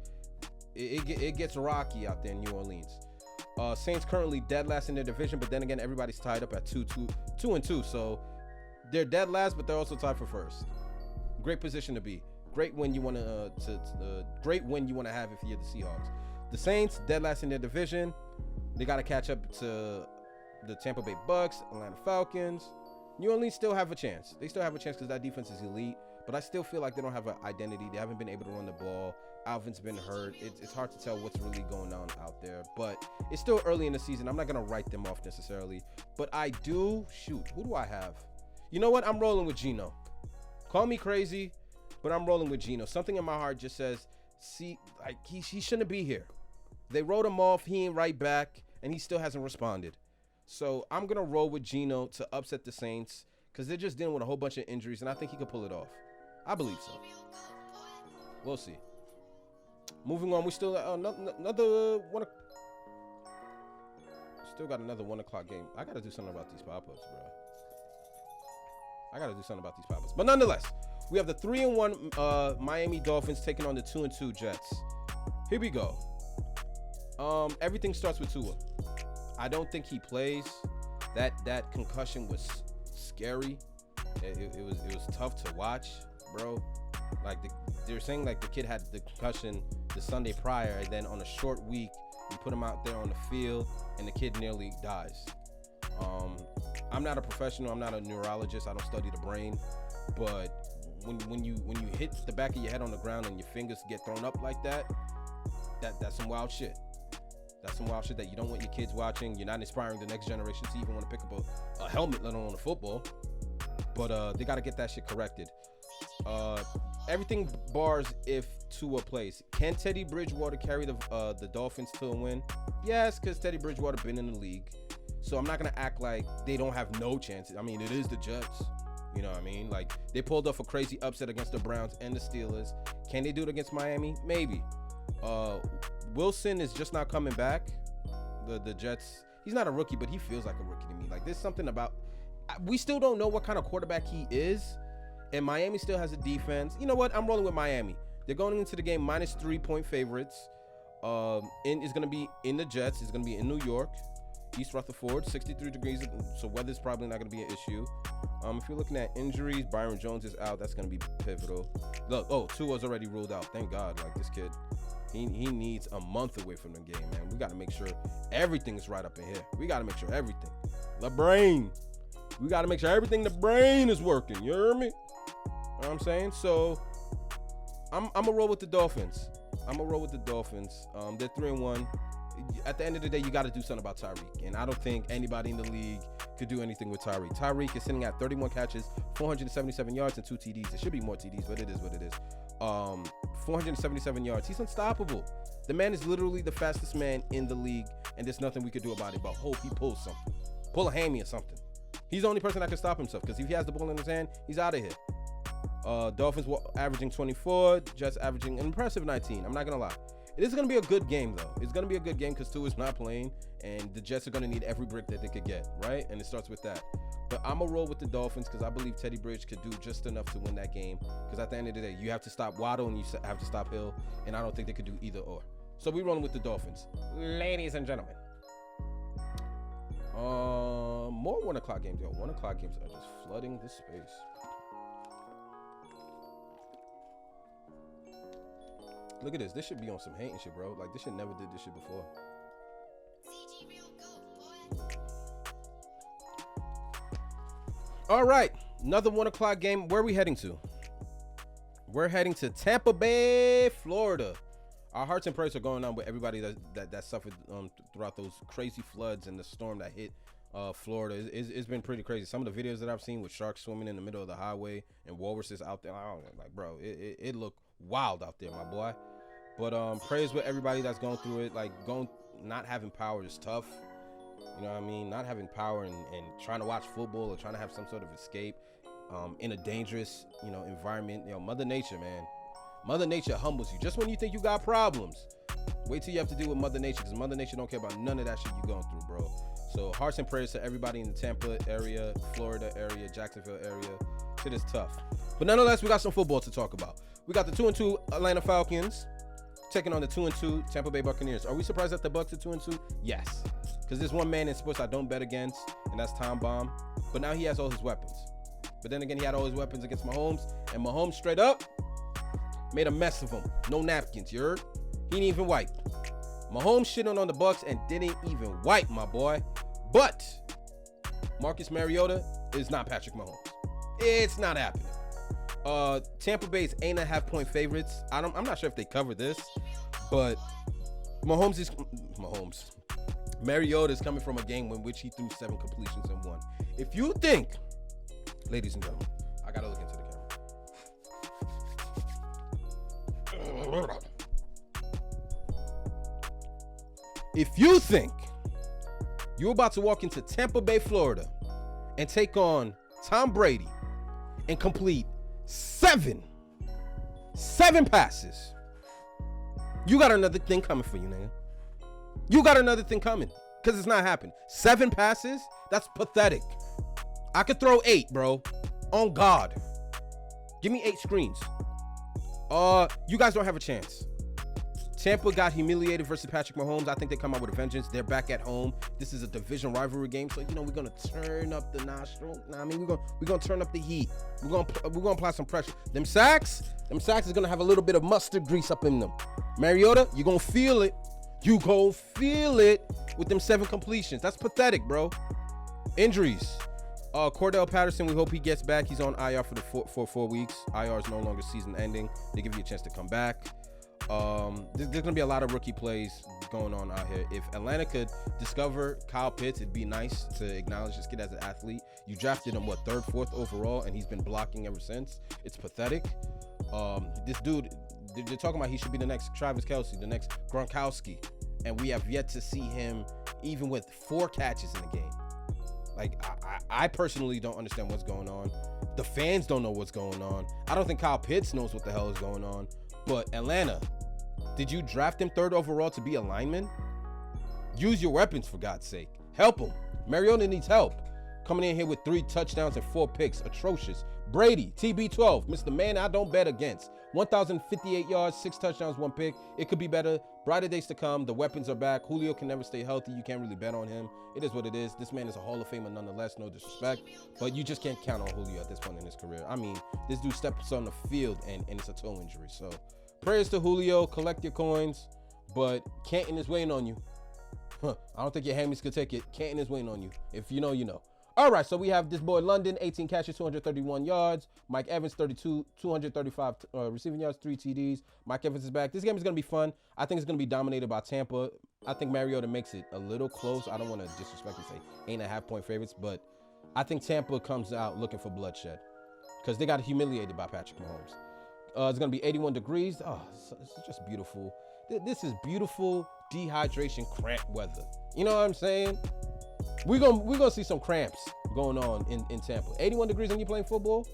it gets rocky out there in New Orleans. Saints currently dead last in their division, but then again, everybody's tied up at 2-2. So They're dead last, but they're also tied for first. Great position to be. Great win you want to great win you want to have if you're the Seahawks. The Saints dead last in their division. They got to catch up to the Tampa Bay Bucs, Atlanta Falcons. New Orleans still have a chance. They still have a chance because that defense is elite. But I still feel like they don't have an identity. They haven't been able to run the ball. Alvin's been hurt. It's hard to tell what's really going on out there. But it's still early in the season. I'm not going to write them off necessarily. But I do, shoot, who do I have? You know what? I'm rolling with Geno. Call me crazy, but I'm rolling with Geno. Something in my heart just says, see, like he shouldn't be here. They wrote him off. He ain't right back, and he still hasn't responded. So I'm going to roll with Geno to upset the Saints because they're just dealing with a whole bunch of injuries, and I think he could pull it off. I believe so. We'll see. Moving on, we still another one. Still got another 1 o'clock game. I got to do something about these pop-ups, bro. I got to do something about these pop-ups. But nonetheless, we have the 3-1 Miami Dolphins taking on the 2-2 Jets. Here we go. Everything starts with Tua. I don't think he plays. That concussion was scary. It was tough to watch, bro. Like they're saying like the kid had the concussion the Sunday prior, and then on a short week you put him out there on the field and the kid nearly dies. I'm not a professional. I'm not a neurologist. I don't study the brain, but when you hit the back of your head on the ground and your fingers get thrown up like that's some wild shit. That's some wild shit that you don't want your kids watching. You're not inspiring the next generation to even want to pick up a helmet, let alone a football. But they got to get that shit corrected. Everything bars if Tua plays. Can Teddy Bridgewater carry the Dolphins to a win? Yes, because Teddy Bridgewater been in the league. So I'm not going to act like they don't have no chances. I mean, it is the Jets. You know what I mean? Like, they pulled off a crazy upset against the Browns and the Steelers. Can they do it against Miami? Maybe. Wilson is just not coming back. The Jets, he's not a rookie, but he feels like a rookie to me. Like, there's something about, we still don't know what kind of quarterback he is, and Miami still has a defense. You know what? I'm rolling with Miami. They're going into the game minus 3-point favorites. It's going to be in the Jets. It's going to be in New York, East Rutherford, 63 degrees, so weather's probably not going to be an issue. If you're looking at injuries, Byron Jones is out. That's going to be pivotal. Look, Tua's already ruled out. Thank God. Like, this kid, he needs a month away from the game, man. We got to make sure everything is right up in here. We got to make sure everything. The brain. We got to make sure everything the brain is working. You hear me? You know what I'm saying? So, I'm going to roll with the Dolphins. They're 3-1. At the end of the day, you got to do something about Tyreek. And I don't think anybody in the league could do anything with Tyreek. Tyreek is sitting at 31 catches, 477 yards, and 2 TDs. It should be more TDs, but it is what it is. 477 yards. He's unstoppable. The man is literally the fastest man in the league, and there's nothing we could do about it but hope he pulls something. Pull a hammy or something. He's the only person that can stop himself, because if he has the ball in his hand, he's out of here. Dolphins were averaging 24, Jets averaging an impressive 19. I'm not going to lie. It is going to be a good game, though. It's going to be a good game because Tua's not playing, and the Jets are going to need every brick that they could get, right? And it starts with that. But I'm going to roll with the Dolphins because I believe Teddy Bridge could do just enough to win that game, because at the end of the day, you have to stop Waddle and you have to stop Hill, and I don't think they could do either or. So we're rolling with the Dolphins. Ladies and gentlemen. More 1 o'clock games, yo. 1 o'clock games are just flooding the space. Look at this. This should be on some hating shit, bro. Like, this shit never did this shit before. All right. Another 1 o'clock game. Where are we heading to? We're heading to Tampa Bay, Florida. Our hearts and prayers are going on with everybody that suffered throughout those crazy floods and the storm that hit Florida. It's been pretty crazy. Some of the videos that I've seen with sharks swimming in the middle of the highway and walruses out there, like, bro, it looked wild out there, my boy. But prayers with everybody that's going through it. Like, not having power is tough. You know what I mean? Not having power and trying to watch football or trying to have some sort of escape in a dangerous, environment. Mother Nature, man. Mother Nature humbles you. Just when you think you got problems, wait till you have to deal with Mother Nature, because Mother Nature don't care about none of that shit you going through, bro. So hearts and prayers to everybody in the Tampa area, Florida area, Jacksonville area. Shit is tough. But nonetheless, we got some football to talk about. We got the 2-2 Atlanta Falcons taking on the 2-2 Tampa Bay Buccaneers. Are we surprised that the Bucs are 2-2? Yes. Because there's one man in sports I don't bet against, and that's Tom Bomb. But now he has all his weapons. But then again, he had all his weapons against Mahomes, and Mahomes straight up made a mess of him. No napkins, you heard? He didn't even wipe. Mahomes shitting on the Bucs and didn't even wipe, my boy. But Marcus Mariota is not Patrick Mahomes. It's not happening. Tampa Bay's 8.5-point favorites. I'm not sure if they cover this, but Mariota is coming from a game in which he threw 7 completions and won. If you think, ladies and gentlemen, I gotta look into the camera. If you think you're about to walk into Tampa Bay, Florida, and take on Tom Brady and complete 7 passes, you got another thing coming for you, nigga. You got another thing coming, because it's not happening. 7 passes? That's pathetic. I could throw 8, bro. On God. Give me 8 screens. You guys don't have a chance. Tampa got humiliated versus Patrick Mahomes. I think they come out with a vengeance. They're back at home. This is a division rivalry game, so we're gonna turn up the nostril. We're gonna turn up the heat. We're gonna apply some pressure. Them sacks is gonna have a little bit of mustard grease up in them. Mariota, you're gonna feel it. You gonna feel it with them 7 completions. That's pathetic, bro. Injuries. Cordell Patterson, we hope he gets back. He's on IR for 4 weeks. IR is no longer season ending. They give you a chance to come back. There's going to be a lot of rookie plays going on out here. If Atlanta could discover Kyle Pitts, it'd be nice to acknowledge this kid as an athlete. You drafted him, 3rd, 4th overall, and he's been blocking ever since. It's pathetic. This dude, they're talking about he should be the next Travis Kelce, the next Gronkowski, and we have yet to see him even with 4 catches in the game. Like, I personally don't understand what's going on. The fans don't know what's going on. I don't think Kyle Pitts knows what the hell is going on. But Atlanta, did you draft him 3rd overall to be a lineman? Use your weapons, for God's sake. Help him. Mariota needs help. Coming in here with 3 touchdowns and 4 picks. Atrocious. Brady, TB12, Mr. Man I don't bet against. 1,058 yards, 6 touchdowns, 1 pick. It could be better. Brighter days to come. The weapons are back. Julio can never stay healthy. You can't really bet on him. It is what it is. This man is a Hall of Famer nonetheless. No disrespect. But you just can't count on Julio at this point in his career. I mean, this dude steps on the field and it's a toe injury. So prayers to Julio. Collect your coins. But Canton is waiting on you. I don't think your hammies could take it. Canton is waiting on you. If you know, you know. All right, so we have this boy London, 18 catches, 231 yards. Mike Evans, 235 receiving yards, 3 TDs. Mike Evans is back. This game is going to be fun. I think it's going to be dominated by Tampa. I think Mariota makes it a little close. I don't want to disrespect and say 8.5-point favorites, but I think Tampa comes out looking for bloodshed because they got humiliated by Patrick Mahomes. It's going to be 81 degrees. Oh, it's just beautiful. This is beautiful dehydration cramp weather. You know what I'm saying? We're gonna see some cramps going on in Tampa. 81 degrees when you're playing football.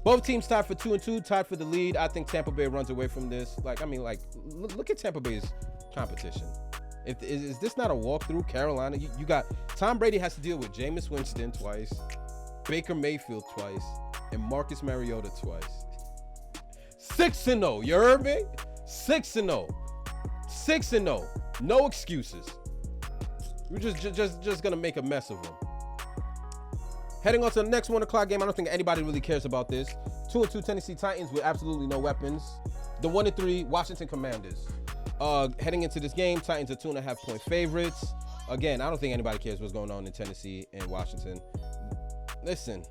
Both teams tied for 2-2, tied for the lead. I think Tampa Bay runs away from this. Look at Tampa Bay's competition. Is this not a walkthrough? Carolina, you got Tom Brady has to deal with Jameis Winston twice, Baker Mayfield twice, and Marcus Mariota twice. 6-0, you heard me? 6-0, 6-0. No excuses. We're just gonna make a mess of them. Heading on to the next 1 o'clock game. I don't think anybody really cares about this. 2-2 Tennessee Titans with absolutely no weapons. The 1-3 Washington Commanders. Heading into this game, Titans are 2.5-point favorites. Again, I don't think anybody cares what's going on in Tennessee and Washington. Listen,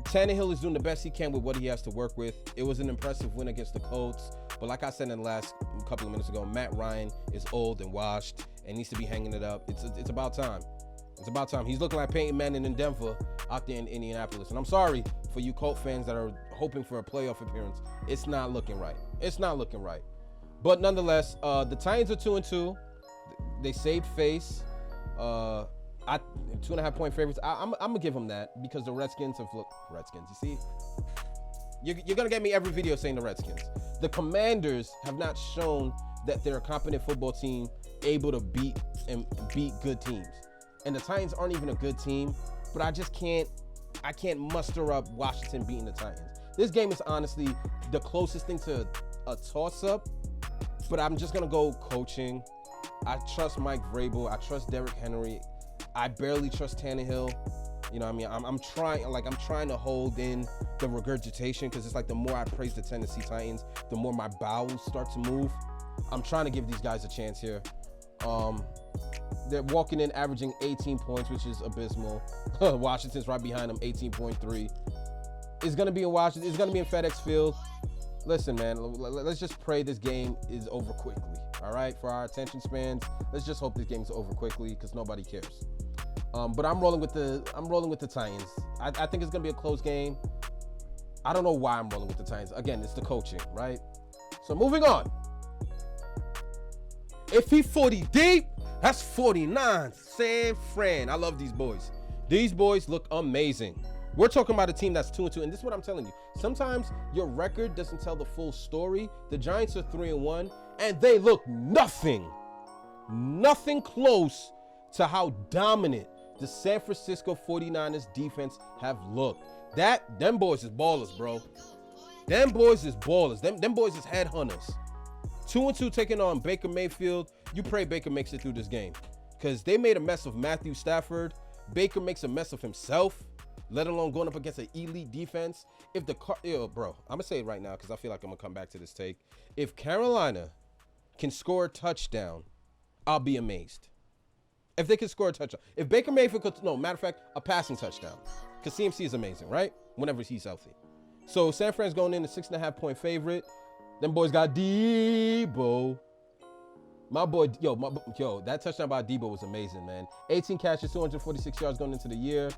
Tannehill is doing the best he can with what he has to work with. It was an impressive win against the Colts. But like I said in the last couple of minutes ago, Matt Ryan is old and washed and needs to be hanging it up. It's about time. It's about time. He's looking like Peyton Manning in Denver out there in Indianapolis. And I'm sorry for you Colt fans that are hoping for a playoff appearance. It's not looking right. It's not looking right. But nonetheless, the Titans are 2-2. They saved face. 2.5-point favorites. I'm gonna give them that because the Redskins have looked. Redskins, you see? You're gonna get me every video saying the Redskins. The Commanders have not shown that they're a competent football team able to beat good teams. And the Titans aren't even a good team, but I can't muster up Washington beating the Titans. This game is honestly the closest thing to a toss-up, but I'm just gonna go coaching. I trust Mike Vrabel. I trust Derrick Henry. I barely trust Tannehill. You know what I mean? I'm trying to hold in the regurgitation because it's like the more I praise the Tennessee Titans, the more my bowels start to move. I'm trying to give these guys a chance here. They're walking in averaging 18 points, which is abysmal. Washington's right behind them, 18.3. It's going to be in Washington. It's going to be in FedEx Field. Listen, man, let's just pray this game is over quickly. All right, for our attention spans, let's just hope this game's over quickly because nobody cares. But I'm rolling with the Titans. I think it's gonna be a close game. I don't know why I'm rolling with the Titans. Again, it's the coaching, right? So moving on. If he 40 deep, that's 49. San Fran. I love these boys. These boys look amazing. We're talking about a team that's 2-2, and this is what I'm telling you. Sometimes your record doesn't tell the full story. The Giants are 3-1, and they look nothing close to how dominant the San Francisco 49ers defense have looked. Them boys is ballers, bro. Them boys is ballers. Them boys is headhunters. 2-2 taking on Baker Mayfield. You pray Baker makes it through this game because they made a mess of Matthew Stafford. Baker makes a mess of himself, let alone going up against an elite defense. If the bro, I'm gonna say it right now because I feel like I'm gonna come back to this take. If Carolina can score a touchdown, I'll be amazed. If they can score a touchdown, if Baker Mayfield could, no, matter of fact, a passing touchdown, because CMC is amazing, right? Whenever he's healthy. So San Fran's going in a 6.5-point favorite. Them boys got Debo. My boy, that touchdown by Debo was amazing, man. 18 catches, 246 yards going into the year.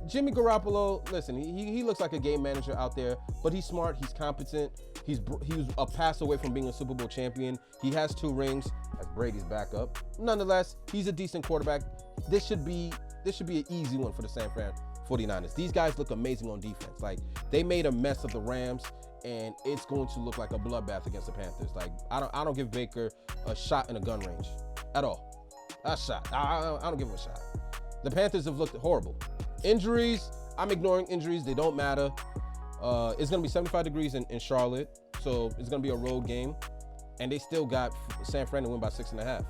Jimmy Garoppolo, listen, he looks like a game manager out there, but he's smart, he's competent. He was a pass away from being a Super Bowl champion. He has 2 rings as Brady's backup. Nonetheless, he's a decent quarterback. This should be an easy one for the San Fran 49ers. These guys look amazing on defense. Like, they made a mess of the Rams, and it's going to look like a bloodbath against the Panthers. Like, I don't give Baker a shot in a gun range at all. A shot. I don't give him a shot. The Panthers have looked horrible. Injuries, I'm ignoring injuries. They don't matter. It's going to be 75 degrees in Charlotte, so it's going to be a road game. And they still got San Fran to win by 6.5.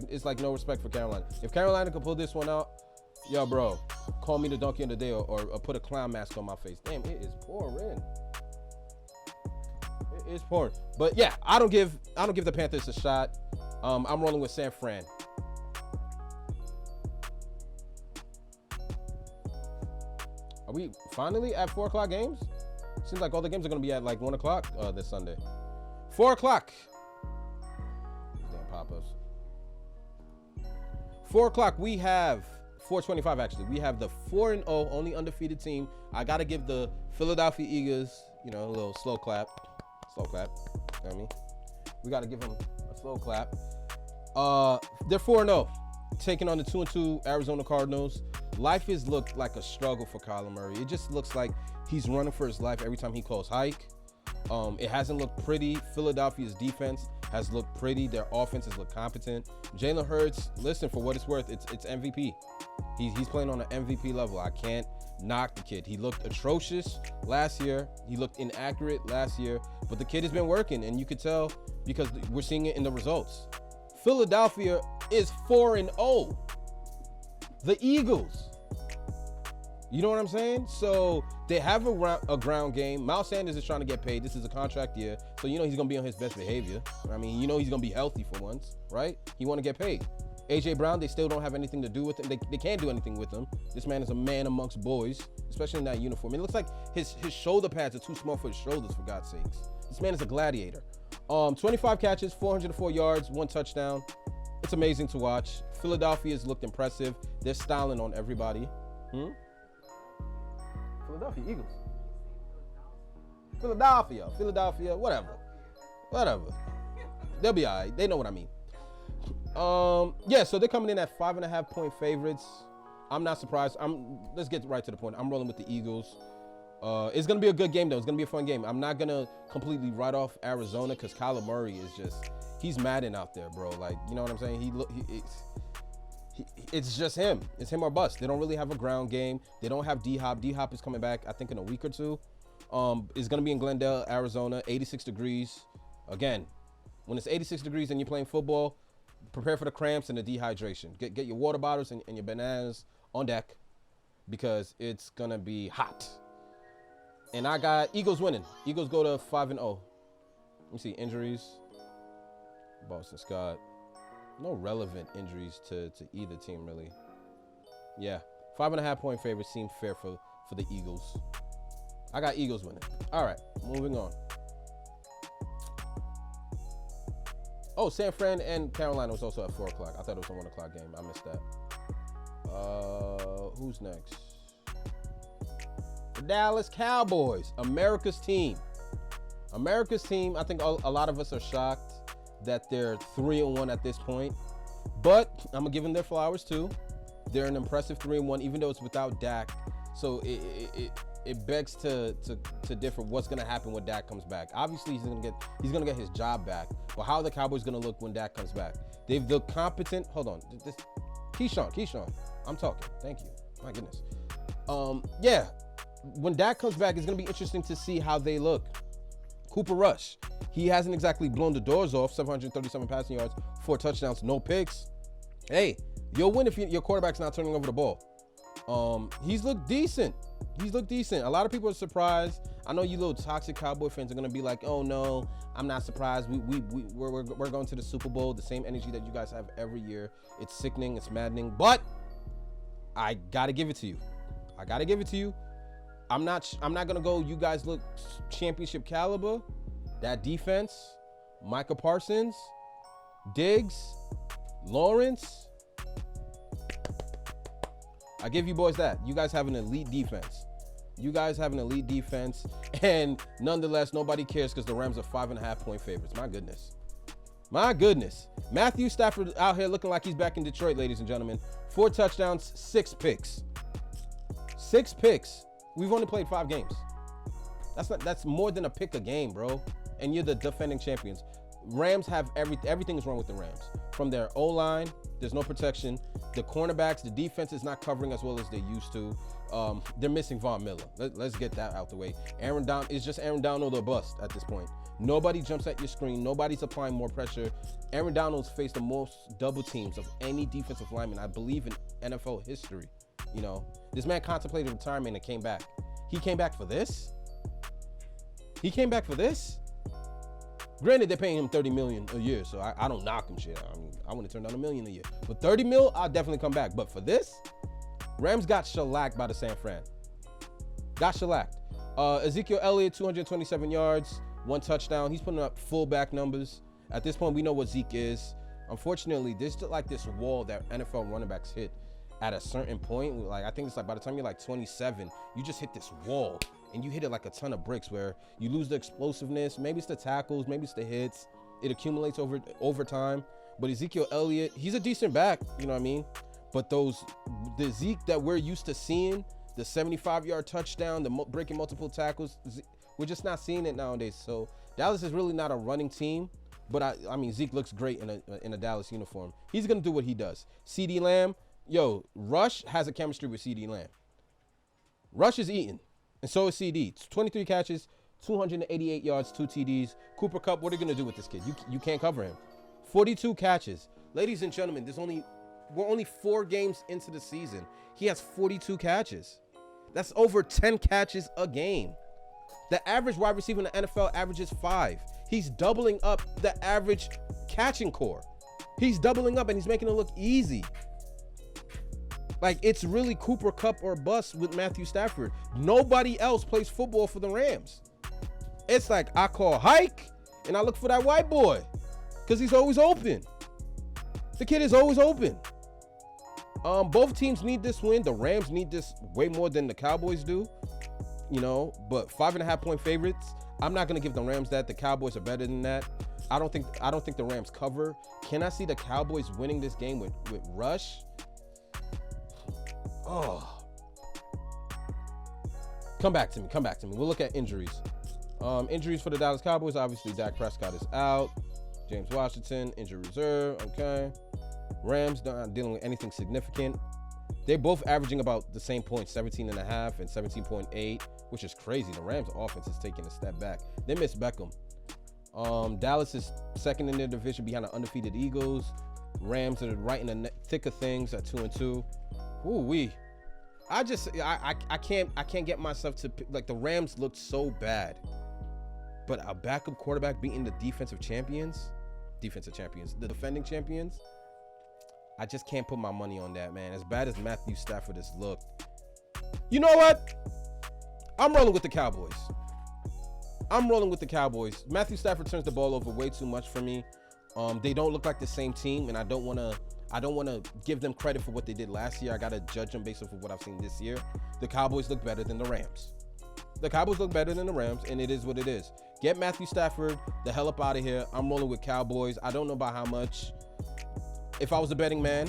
It's like no respect for Carolina. If Carolina could pull this one out, yo, bro, call me the donkey of the day or put a clown mask on my face. Damn, it is pouring. It is pouring. But yeah, I don't give the Panthers a shot. I'm rolling with San Fran. Are we finally at 4 o'clock games? Seems like all the games are going to be at like 1 o'clock this Sunday. 4 o'clock. Damn pop-ups. 4 o'clock, we have 4:25 actually. We have the 4-0 only undefeated team. I got to give the Philadelphia Eagles, a little slow clap. Slow clap. You know what I mean? We got to give them a slow clap. They're 4-0, taking on the 2-2 Arizona Cardinals. Life has looked like a struggle for Kyler Murray. It just looks like he's running for his life every time he calls hike. It hasn't looked pretty. Philadelphia's defense has looked pretty. Their offense has looked competent. Jalen Hurts, listen, for what it's worth, it's MVP. He's playing on an MVP level. I can't knock the kid. He looked atrocious last year. He looked inaccurate last year. But the kid has been working, and you could tell because we're seeing it in the results. Philadelphia is 4-0. The Eagles. You know what I'm saying? So they have a ground game. Miles Sanders is trying to get paid. This is a contract year. So he's going to be on his best behavior. I mean, he's going to be healthy for once, right? He want to get paid. A.J. Brown, they still don't have anything to do with him. They can't do anything with him. This man is a man amongst boys, especially in that uniform. It looks like his shoulder pads are too small for his shoulders, for God's sakes. This man is a gladiator. 25 catches, 404 yards, 1 touchdown. It's amazing to watch. Philadelphia's looked impressive. They're styling on everybody. Philadelphia Eagles. Philadelphia, whatever. They'll be all right. They know what I mean. Yeah, so they're coming in at 5.5-point favorites. I'm not surprised. Let's get right to the point. I'm rolling with the Eagles. It's going to be a good game, though. It's going to be a fun game. I'm not going to completely write off Arizona because Kyler Murray is just, he's Madden out there, bro. Like, you know what I'm saying? It's just him. It's him or bust. They don't really have a ground game. They don't have D-Hop. D-Hop is coming back, I think, in a week or two. It's going to be in Glendale, Arizona, 86 degrees. Again, when it's 86 degrees and you're playing football, prepare for the cramps and the dehydration. Get your water bottles and your bananas on deck. because it's gonna be hot. And I got Eagles winning. Eagles go to 5-0. Let me see injuries. Boston Scott. No relevant injuries to either team really. Yeah, 5.5-point favorites seem fair for the Eagles. I got Eagles winning. All right, moving on. Oh, San Fran and Carolina was also at 4 o'clock. I thought it was a 1 o'clock game. I missed that. Who's next? The Dallas Cowboys, America's team. America's team. I think a lot of us are shocked that they're 3-1 at this point, but I'm gonna give them their flowers too. They're an impressive 3-1, even though it's without Dak. So it begs to differ what's gonna happen when Dak comes back. Obviously, he's gonna get his job back. But how are the Cowboys gonna look when Dak comes back? They've the competent. Hold on, this Keyshawn. I'm talking. Thank you. My goodness. Yeah. When Dak comes back, it's going to be interesting to see how they look. Cooper Rush, he hasn't exactly blown the doors off. 737 passing yards, 4 touchdowns, no picks. Hey, you'll win if your quarterback's not turning over the ball. He's looked decent. A lot of people are surprised. I know you little toxic Cowboy fans are going to be like, oh no, I'm not surprised. We're going to the Super Bowl. The same energy that you guys have every year. It's sickening. It's maddening. But I got to give it to you. I'm not gonna go. You guys look championship caliber. That defense, Micah Parsons, Diggs, Lawrence. I give you boys that. You guys have an elite defense. And nonetheless, nobody cares because the Rams are 5.5-point favorites. My goodness. Matthew Stafford out here looking like he's back in Detroit, ladies and gentlemen. 4 touchdowns, 6 picks. 6 picks. We've only played 5 games. That's more than a pick a game, bro. And you're the defending champions. Rams have everything is wrong with the Rams. From their O-line, there's no protection. The cornerbacks, the defense is not covering as well as they used to. They're missing Von Miller. Let's get that out the way. It's just Aaron Donald or bust at this point. Nobody jumps at your screen. Nobody's applying more pressure. Aaron Donald's faced the most double teams of any defensive lineman, I believe, in NFL history. You know, this man contemplated retirement and came back. He came back for this? Granted, they're paying him $30 million a year, so I don't knock him shit. I mean, I want to turn down $1 million a year. But $30 million, I'll definitely come back. But for this, Rams got shellacked by the San Fran. Ezekiel Elliott, 227 yards, 1 touchdown. He's putting up fullback numbers. At this point, we know what Zeke is. Unfortunately, there's like this wall that NFL running backs hit at a certain point. Like, I think it's like by the time you're like 27, you just hit this wall and you hit it like a ton of bricks where you lose the explosiveness. Maybe it's the tackles, maybe it's the hits. It accumulates over time. But Ezekiel Elliott, he's a decent back, you know what I mean? But the Zeke that we're used to seeing, the 75-yard touchdown, the breaking multiple tackles, we're just not seeing it nowadays. So Dallas is really not a running team. But I mean, Zeke looks great in a Dallas uniform. He's gonna do what he does. CeeDee Lamb, yo, Rush has a chemistry with CeeDee Lamb. Rush is eating, and so is CD. 23 catches, 288 yards, 2 TDs. Cooper Kupp, what are you gonna do with this kid? You can't cover him. 42 catches, ladies and gentlemen. We're only 4 games into the season. He has 42 catches. That's over 10 catches a game. The average wide receiver in the NFL averages 5. He's doubling up the average catching core. He's doubling up and he's making it look easy. Like, it's really Cooper Kupp or bust with Matthew Stafford. Nobody else plays football for the Rams. It's like I call hike and I look for that white boy because he's always open. The kid is always open. Both teams need this win. The Rams need this way more than the Cowboys do, you know, but 5.5-point favorites. I'm not going to give the Rams that. The Cowboys are better than that. I don't think the Rams cover. Can I see the Cowboys winning this game with Rush? Oh. Come back to me. We'll look at injuries. Injuries for the Dallas Cowboys. Obviously, Dak Prescott is out. James Washington, injury reserve. Okay. Rams not dealing with anything significant. They're both averaging about the same points, 17.5 and 17.8, which is crazy. The Rams offense is taking a step back. They miss Beckham. Dallas is second in their division behind the undefeated Eagles. Rams are right in the thick of things at 2-2. Ooh-wee. I can't get myself to, like, the Rams looked so bad, but a backup quarterback beating the defensive champions, the defending champions. I just can't put my money on that, man. As bad as Matthew Stafford has looked, you know what? I'm rolling with the Cowboys. Matthew Stafford turns the ball over way too much for me. They don't look like the same team, and I don't want to give them credit for what they did last year. I got to judge them based off of what I've seen this year. The Cowboys look better than the Rams. And it is what it is. Get Matthew Stafford the hell up out of here. I'm rolling with Cowboys. I don't know by how much. If I was a betting man,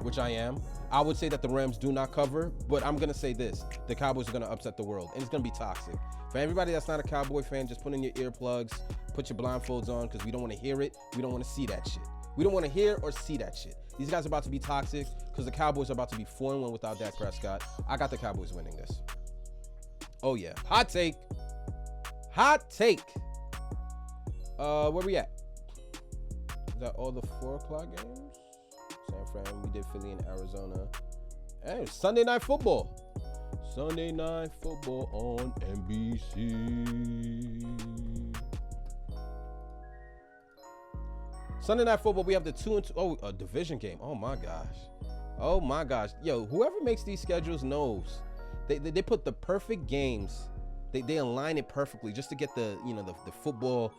which I am, I would say that the Rams do not cover, but I'm going to say this. The Cowboys are going to upset the world, and it's going to be toxic. For everybody that's not a Cowboy fan, just put in your earplugs, put your blindfolds on, because we don't want to hear it. We don't want to see that shit. We don't want to hear or see that shit. These guys are about to be toxic because the Cowboys are about to be 4-1 without Dak Prescott. I got the Cowboys winning this. Oh, yeah. Hot take. Where we at? Is that all the 4 o'clock games? San Fran, we did Philly and Arizona. Hey, Sunday Night Football. Sunday Night Football on NBC. Sunday Night Football, we have the 2-2. Oh, a division game. Oh my gosh. Yo, whoever makes these schedules knows. They put the perfect games. They align it perfectly just to get the football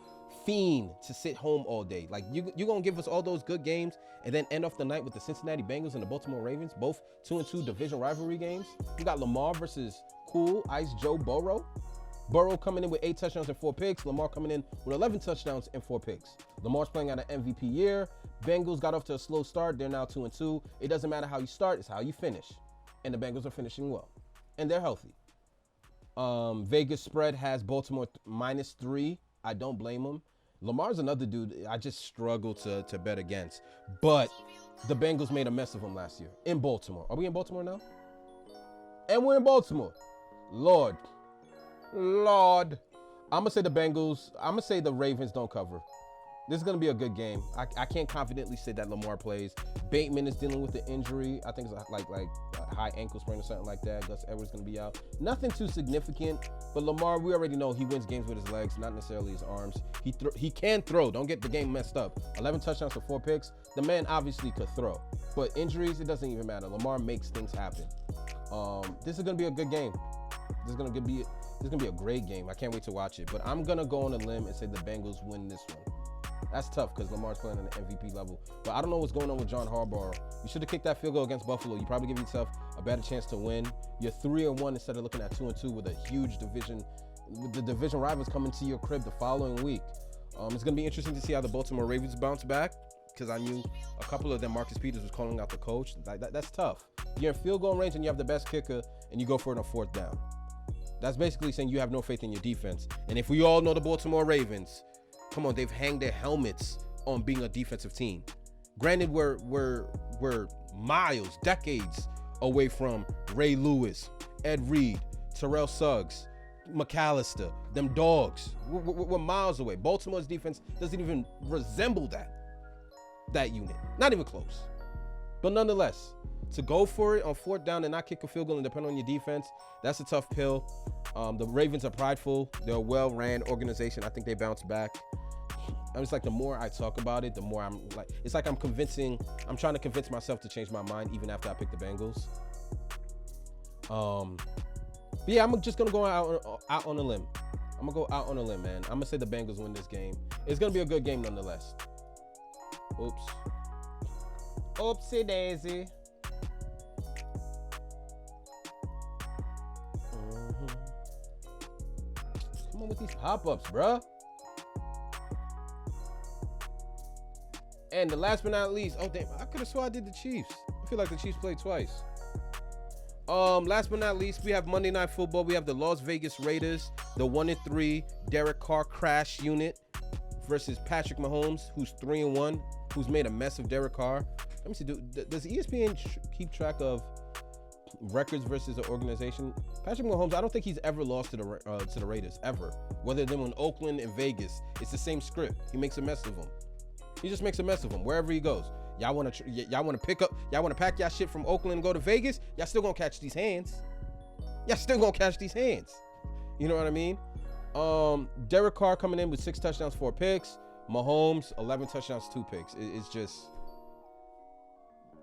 fiend to sit home all day. Like, you gonna give us all those good games and then end off the night with the Cincinnati Bengals and the Baltimore Ravens, both 2-2 division rivalry games. You got Lamar versus Cool Ice Joe Burrow. Burrow coming in with 8 touchdowns and 4 picks. Lamar coming in with 11 touchdowns and 4 picks. Lamar's playing at an MVP year. Bengals got off to a slow start. They're now 2-2. It doesn't matter how you start, it's how you finish. And the Bengals are finishing well. And they're healthy. Vegas spread has Baltimore -3. I don't blame them. Lamar's another dude I just struggle to bet against. But the Bengals made a mess of him last year in Baltimore. Are we in Baltimore now? And we're in Baltimore. Lord. I'm going to say the Ravens don't cover. This is going to be a good game. I can't confidently say that Lamar plays. Bateman is dealing with the injury. I think it's like a high ankle sprain or something like that. Gus Edwards going to be out. Nothing too significant. But Lamar, we already know he wins games with his legs, not necessarily his arms. He can throw. Don't get the game messed up. 11 touchdowns for 4 picks. The man obviously could throw. But injuries, it doesn't even matter. Lamar makes things happen. This is going to be a good game. This is going to be a great game. I can't wait to watch it. But I'm going to go on a limb and say the Bengals win this one. That's tough because Lamar's playing at an MVP level. But I don't know what's going on with John Harbaugh. You should have kicked that field goal against Buffalo. You probably give yourself a better chance to win. You're 3-1 instead of looking at 2-2 with a huge division. With the division rivals coming to your crib the following week. It's going to be interesting to see how the Baltimore Ravens bounce back because I knew a couple of them, Marcus Peters was calling out the coach. That's tough. You're in field goal range and you have the best kicker and you go for it on 4th down. That's basically saying you have no faith in your defense. And if we all know the Baltimore Ravens, come on, they've hanged their helmets on being a defensive team. Granted, we're miles, decades away from Ray Lewis, Ed Reed, Terrell Suggs, McAllister, them dogs. We're miles away. Baltimore's defense doesn't even resemble that unit. Not even close. But nonetheless, to go for it on 4th down and not kick a field goal and depend on your defense, that's a tough pill. The Ravens are prideful. They're a well-ran organization. I think they bounce back. I'm just like, the more I talk about it, the more I'm like, it's like I'm trying to convince myself to change my mind even after I pick the Bengals. But yeah, I'm just going to go out on a limb. I'm going to go out on a limb, man. I'm going to say the Bengals win this game. It's going to be a good game nonetheless. Oops. Oopsie daisy. Come on with these pop-ups, bruh. And the last but not least, oh damn, I could have swore I did the Chiefs. I feel like the Chiefs played twice. Last but not least, we have Monday Night Football. We have the Las Vegas Raiders, the 1-3 Derek Carr crash unit versus Patrick Mahomes, who's 3-1, who's made a mess of Derek Carr. Let me see, does ESPN keep track of records versus an organization? Patrick Mahomes, I don't think he's ever lost to the Raiders, ever. Whether they're in Oakland and Vegas, it's the same script. He makes a mess of them. He just makes a mess of them wherever he goes. Y'all want to pack y'all shit from Oakland and go to Vegas? Y'all still gonna catch these hands. Y'all still gonna catch these hands. You know what I mean? Derek Carr coming in with 6 touchdowns, 4 picks. Mahomes, 11 touchdowns, 2 picks.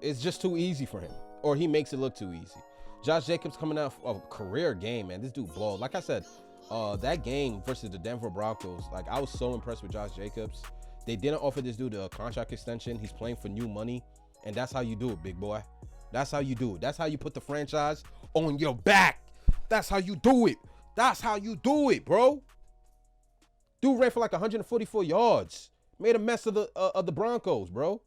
It's just too easy for him, or he makes it look too easy. Josh Jacobs coming out of a career game, man. This dude balled. Like I said, that game versus the Denver Broncos, like, I was so impressed with Josh Jacobs. They didn't offer this dude a contract extension. He's playing for new money, and that's how you do it, big boy. That's how you do it. That's how you put the franchise on your back. That's how you do it. That's how you do it, bro. Dude ran for like 144 yards. Made a mess of the Broncos, bro.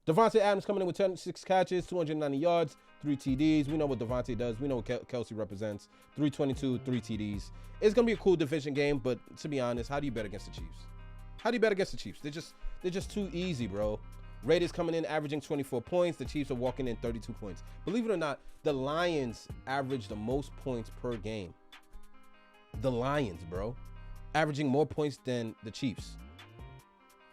Devontae Adams coming in with 6 catches, 290 yards, 3 TDs. We know what Devontae does. We know what Kelsey represents. 322, 3 TDs. It's going to be a cool division game, but to be honest, how do you bet against the Chiefs? How do you bet against the Chiefs? They're just too easy, bro. Raiders coming in averaging 24 points. The Chiefs are walking in 32 points. Believe it or not, the Lions average the most points per game. The Lions, bro. Averaging more points than the Chiefs.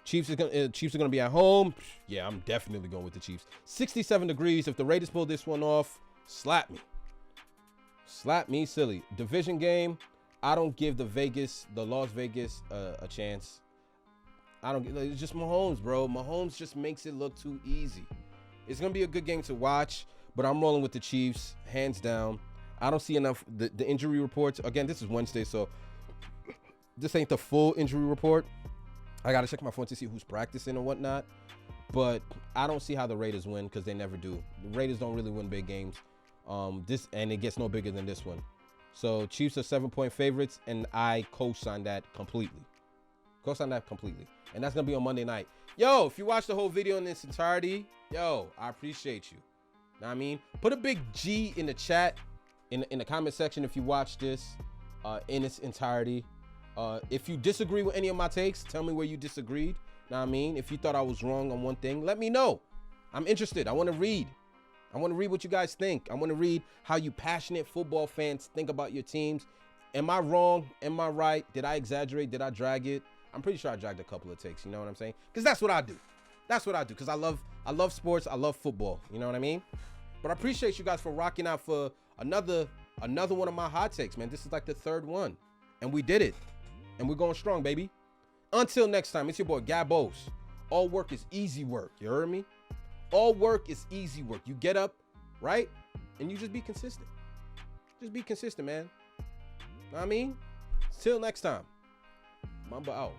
Chiefs are gonna be at home. Yeah, I'm definitely going with the Chiefs. 67 degrees. If the Raiders pull this one off, slap me. Slap me silly. Division game. I don't give the Las Vegas a chance. It's just Mahomes, bro. Mahomes just makes it look too easy. It's gonna be a good game to watch, but I'm rolling with the Chiefs, hands down. I don't see enough. The injury reports. Again, this is Wednesday, so this ain't the full injury report. I got to check my phone to see who's practicing and whatnot. But I don't see how the Raiders win, because they never do. The Raiders don't really win big games. And it gets no bigger than this one. So Chiefs are 7-point favorites, and I co-sign that completely. Co-sign that completely. And that's going to be on Monday night. Yo, if you watch the whole video in its entirety, yo, I appreciate you. Know what I mean? Put a big G in the chat, in the comment section if you watch this in its entirety. If you disagree with any of my takes, tell me where you disagreed. Know what I mean? If you thought I was wrong on one thing, let me know. I'm interested. I want to read. I want to read what you guys think. I want to read how you passionate football fans think about your teams. Am I wrong? Am I right? Did I exaggerate? Did I drag it? I'm pretty sure I dragged a couple of takes. You know what I'm saying? Because that's what I do. That's what I do. Because I love sports. I love football. You know what I mean? But I appreciate you guys for rocking out for another one of my hot takes, man. This is like the 3rd one. And we did it. And we're going strong, baby. Until next time, it's your boy Gabos. All work is easy work. You heard me? All work is easy work. You get up, right? And you just be consistent. Just be consistent, man. Know what I mean? Till next time. Mamba out.